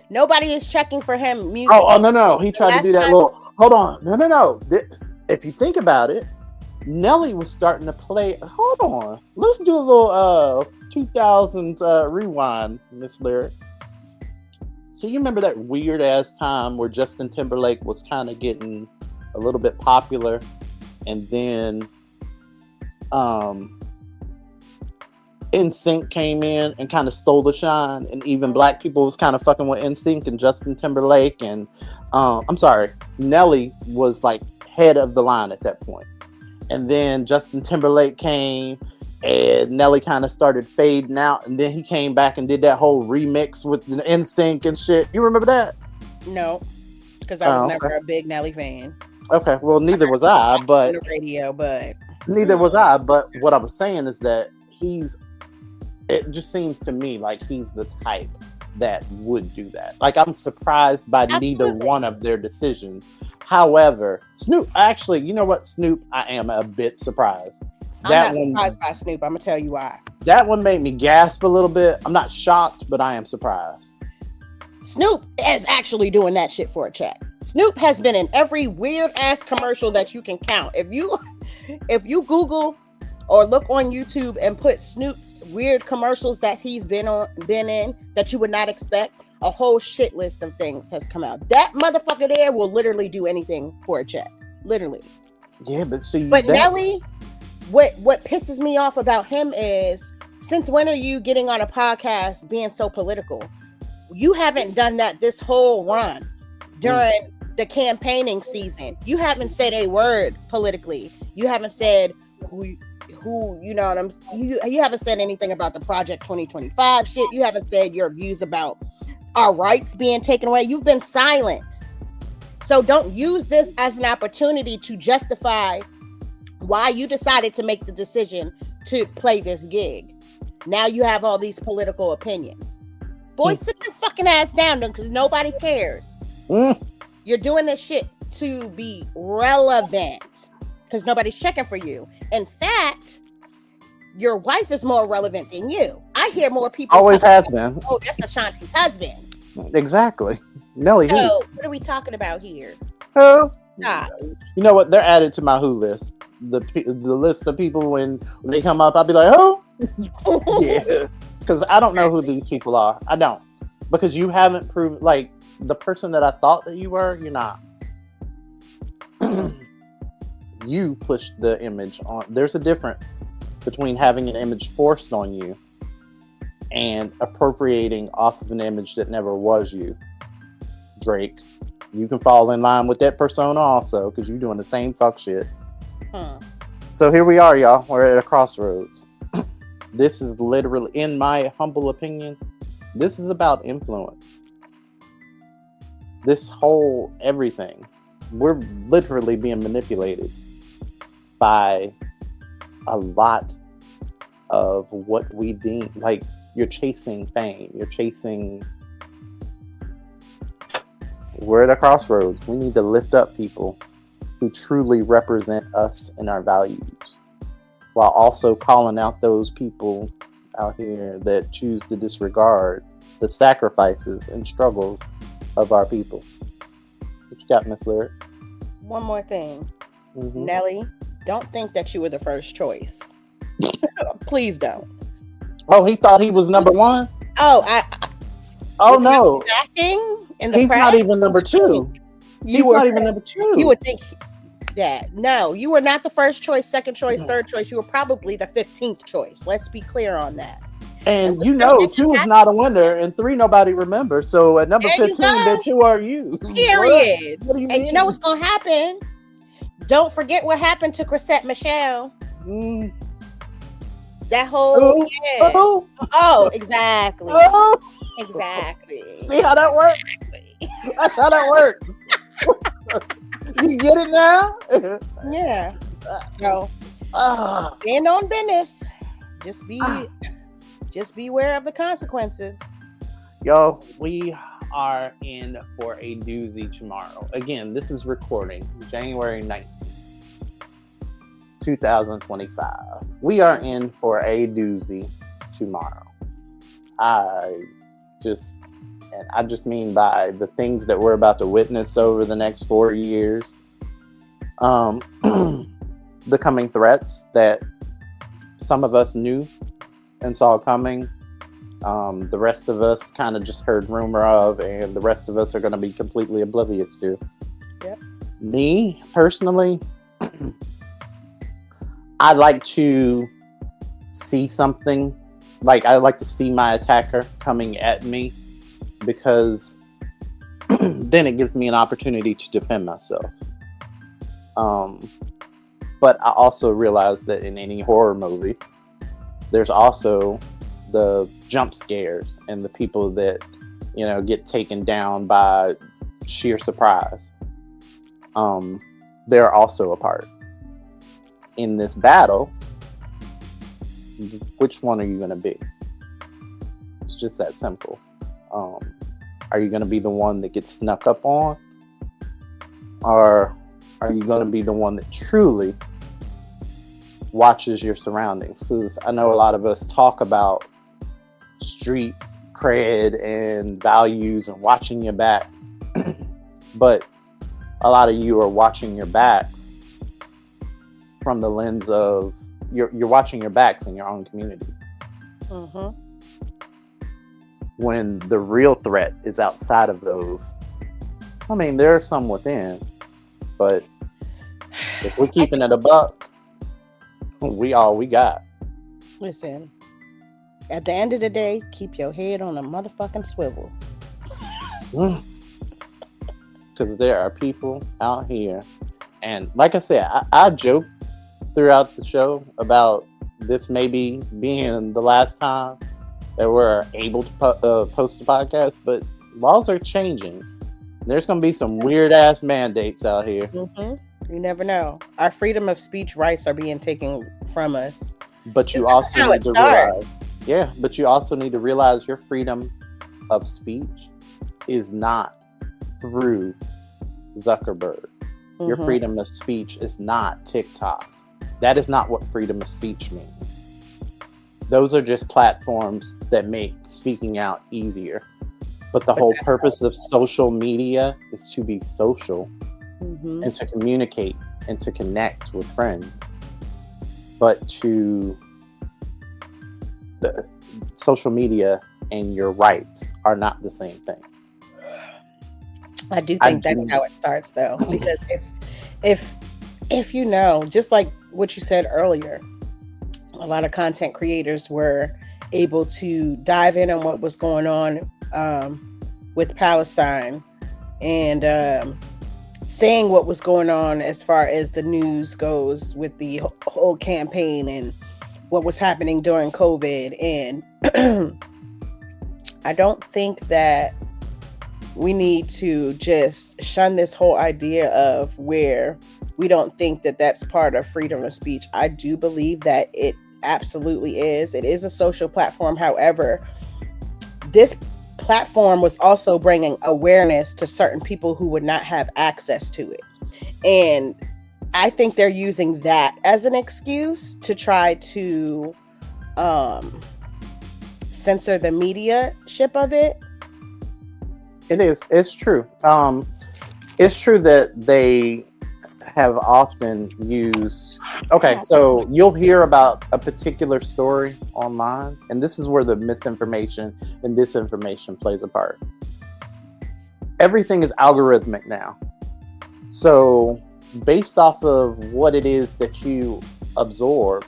Nobody is checking for him music. Oh, no. He tried to do that little... Hold on. No. If you think about it, Nelly was starting to play... Hold on. Let's do a little 2000s rewind, Miss Lyric. So you remember that weird-ass time where Justin Timberlake was kind of getting a little bit popular, and then NSYNC came in and kind of stole the shine, and even black people was kind of fucking with NSYNC and Justin Timberlake, and Nelly was like head of the line at that point. And then Justin Timberlake came, and Nelly kind of started fading out, and then he came back and did that whole remix with the NSYNC and shit. You remember that? No, because I was never a big Nelly fan. Okay, well, neither was I, but... on the radio, but... Neither was I, but what I was saying is that it just seems to me like he's the type that would do that. Like, I'm surprised by neither one of their decisions. However, Snoop, actually, you know what, Snoop, I am a bit surprised. I'm not surprised by Snoop. I'm going to tell you why. That one made me gasp a little bit. I'm not shocked, but I am surprised. Snoop is actually doing that shit for a check. Snoop has been in every weird ass commercial that you can count. If you Google or look on YouTube and put Snoop's weird commercials that he's been in that you would not expect, a whole shit list of things has come out. That motherfucker there will literally do anything for a check. Literally. Yeah, but see, Nelly, what pisses me off about him is, since when are you getting on a podcast being so political? You haven't done that this whole run during the campaigning season. You haven't said a word politically. You haven't said who you know what I'm you haven't said anything about the Project 2025 shit. You haven't said your views about our rights being taken away. You've been silent. So don't use this as an opportunity to justify why you decided to make the decision to play this gig. Now you have all these political opinions. Boy, sit your fucking ass down because nobody cares. You're doing this shit to be relevant because nobody's checking for you. In fact, your wife is more relevant than you. I hear more people always has been. Oh, that's Ashanti's husband. Exactly. Nelly. So what are we talking about here? Who? Stop. You know what? They're added to my who list. The list of people when they come up, I'll be like, who? Yeah. Because I don't know who these people are. I don't. Because you haven't proven, like, the person that I thought that you were, you're not. You pushed the image on. There's a difference between having an image forced on you and appropriating off of an image that never was you. Drake, you can fall in line with that persona also because you're doing the same fuck shit. So here we are, y'all. We're at a crossroads. This is literally, in my humble opinion, this is about influence. This whole everything. We're literally being manipulated by a lot of what we deem, like, you're chasing fame. You're chasing... We're at a crossroads. We need to lift up people who truly represent us and our values, while also calling out those people out here that choose to disregard the sacrifices and struggles of our people. What you got, Miss Lyric? One more thing. Nelly, don't think that you were the first choice. Please don't. Oh, he thought he was number one? Oh, no. Acting in the He's press, not even number two. He's not even number two. You would think that. No, you were not the first choice, second choice, third choice. You were probably the 15th choice. Let's be clear on that. And you know, 2 is not a winner, and 3 nobody remembers. So at number 15, bitch, who are you? Period. What do you mean? And you know what's gonna happen? Don't forget what happened to Chrisette Michelle. Mm. That whole oh, exactly. Oh. Exactly. See how that works? That's how that works. You get it now? Yeah. So stand on business. Just be aware of the consequences. Yo, we are in for a doozy tomorrow. Again, this is recording January 19th, 2025. We are in for a doozy tomorrow. I just mean by the things that we're about to witness over the next 4 years. The coming threats that some of us knew and saw coming. The rest of us kind of just heard rumor of, and the rest of us are going to be completely oblivious to. Yep. Me, personally, I'd like to see something. Like, I like to see my attacker coming at me, because then it gives me an opportunity to defend myself. But I also realize that in any horror movie, there's also the jump scares and the people that, get taken down by sheer surprise. They're also a part. In this battle, which one are you going to be? It's just that simple. Are you going to be the one that gets snuck up on? Or are you going to be the one that truly watches your surroundings? Because I know a lot of us talk about street cred and values and watching your back. But a lot of you are watching your backs from the lens of you're watching your backs in your own community. Mm-hmm. When the real threat is outside of those. I mean, there are some within, but if we're keeping it a buck, we all we got. Listen, at the end of the day, keep your head on a motherfucking swivel. Because there are people out here, and like I said, I joke throughout the show about this maybe being the last time that we're able to post a podcast, but laws are changing. There's going to be some weird ass mandates out here. Mm-hmm. You never know. Our freedom of speech rights are being taken from us. But you also need to realize, but you also need to realize your freedom of speech is not through Zuckerberg. Mm-hmm. Your freedom of speech is not TikTok. That is not what freedom of speech means. Those are just platforms that make speaking out easier. But the whole purpose of social media is to be social, mm-hmm. and to communicate and to connect with friends. But the social media and your rights are not the same thing. I do think that's how it starts, though, because if just like what you said earlier, a lot of content creators were able to dive in on what was going on with Palestine and saying what was going on as far as the news goes with the whole campaign and what was happening during COVID. And I don't think that we need to just shun this whole idea of where we don't think that that's part of freedom of speech. I do believe that it absolutely is. It is a social platform. However, this platform was also bringing awareness to certain people who would not have access to it. And I think they're using that as an excuse to try to censor the mediaship of it. It is. It's true. It's true that they have often used. Okay, so you'll hear about a particular story online, and this is where the misinformation and disinformation plays a part. Everything is algorithmic now. So based off of what it is that you absorb,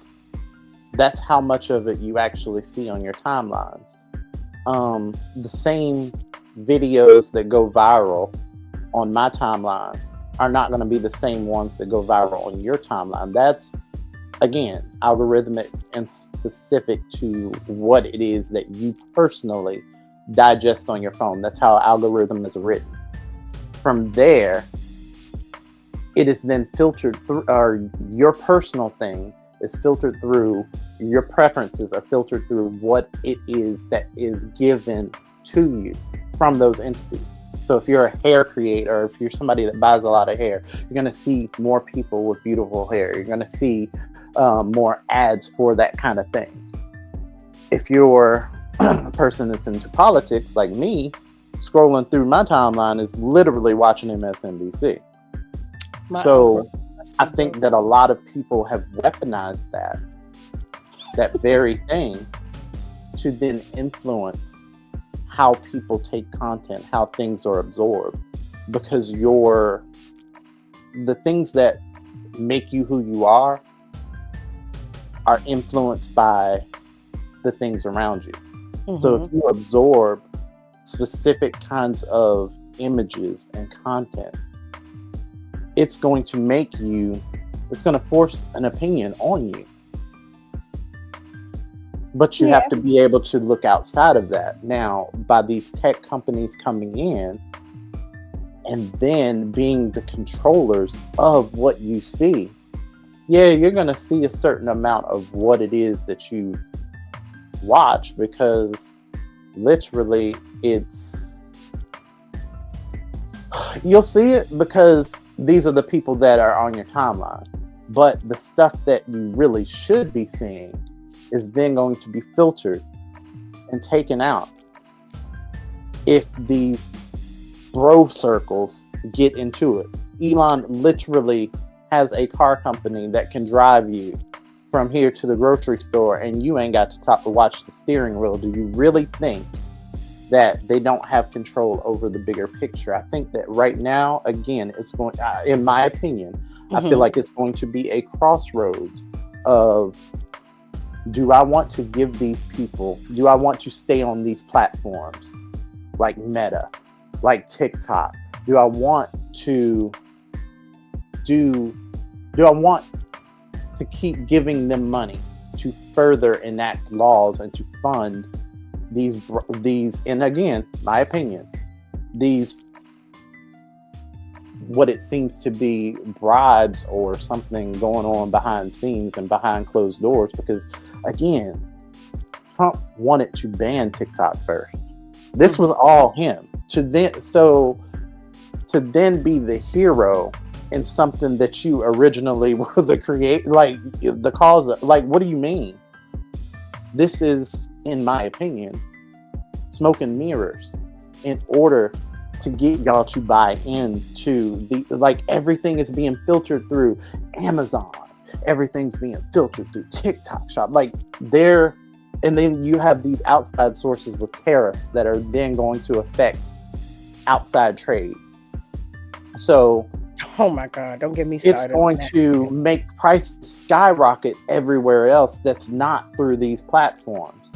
that's how much of it you actually see on your timelines. The same videos that go viral on my timeline are not going to be the same ones that go viral on your timeline. That's, again, algorithmic and specific to what it is that you personally digest on your phone. That's how algorithm is written. From there, it is then filtered through, or your personal thing is filtered through, your preferences are filtered through what it is that is given to you from those entities. So if you're a hair creator, or if you're somebody that buys a lot of hair, you're going to see more people with beautiful hair. You're going to see more ads for that kind of thing. If you're a person that's into politics like me, scrolling through my timeline is literally watching MSNBC. So I think that a lot of people have weaponized that very thing to then influence how people take content, how things are absorbed, because the things that make you who you are influenced by the things around you. Mm-hmm. So if you absorb specific kinds of images and content, it's going to force an opinion on you. But you have to be able to look outside of that. Now, by these tech companies coming in and then being the controllers of what you see, you're going to see a certain amount of what it is that you watch, because literally you'll see it because these are the people that are on your timeline. But the stuff that you really should be seeing is then going to be filtered and taken out if these bro circles get into it. Elon literally has a car company that can drive you from here to the grocery store, and you ain't got to watch the steering wheel. Do you really think that they don't have control over the bigger picture? I think that right now, again, it's going, in my opinion, I feel like it's going to be a crossroads of, do I want to give these people, do I want to stay on these platforms like Meta, like TikTok? Do I want to keep giving them money to further enact laws and to fund these, and again, my opinion, these, what it seems to be bribes or something going on behind scenes and behind closed doors? Because again, Trump wanted to ban TikTok first. This was all him. To then be the hero in something that you originally were the the cause of, what do you mean? This is, in my opinion, smoke and mirrors in order to get y'all to buy into everything is being filtered through Amazon. Everything's being filtered through TikTok Shop. And then you have these outside sources with tariffs that are then going to affect outside trade. So, oh my God, don't get me started. It's going to make prices skyrocket everywhere else that's not through these platforms.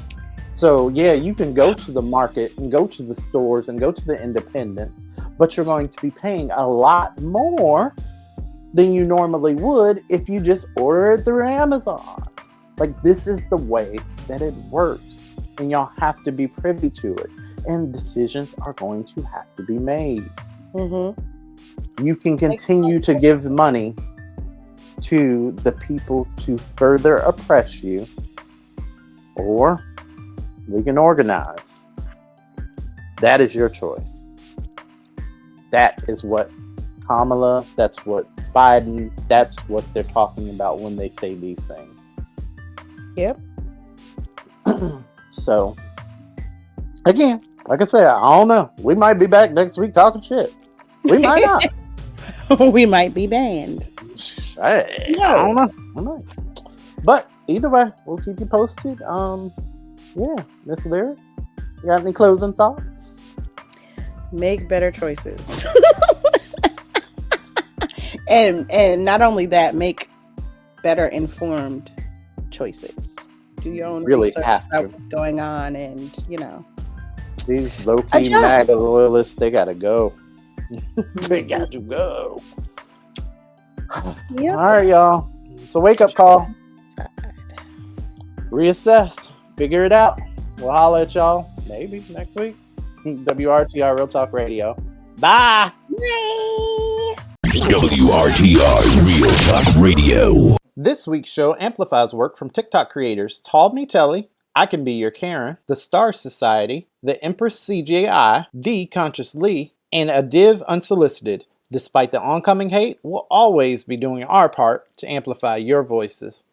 So you can go to the market and go to the stores and go to the independents, but you're going to be paying a lot more than you normally would if you just order it through Amazon. This is the way that it works, and y'all have to be privy to it, and decisions are going to have to be made. Mm-hmm. You can continue to give money to the people to further oppress you, or we can organize. That is your choice. That is what Kamala, that's what Biden, that's what they're talking about when they say these things. Yep. So, again, like I said, I don't know. We might be back next week talking shit. We might not. We might be banned. Hey, I don't know. I might. But either way, we'll keep you posted. Miss Lyric, you got any closing thoughts? Make better choices. and not only that, make better informed choices. Do your own research about what's going on, and these low-key MAGA loyalists, they gotta go. They got to go. Yep. All right, y'all. It's a wake-up call. Reassess. Figure it out. We'll holler at y'all maybe next week. WRTR Real Talk Radio. Bye. WRTR Real Talk Radio. This week's show amplifies work from TikTok creators Tall Me Telly, I Can Be Your Karen, The Star Society, The Empress CJI, The Conscious Lee, and A Div Unsolicited. Despite the oncoming hate, we'll always be doing our part to amplify your voices.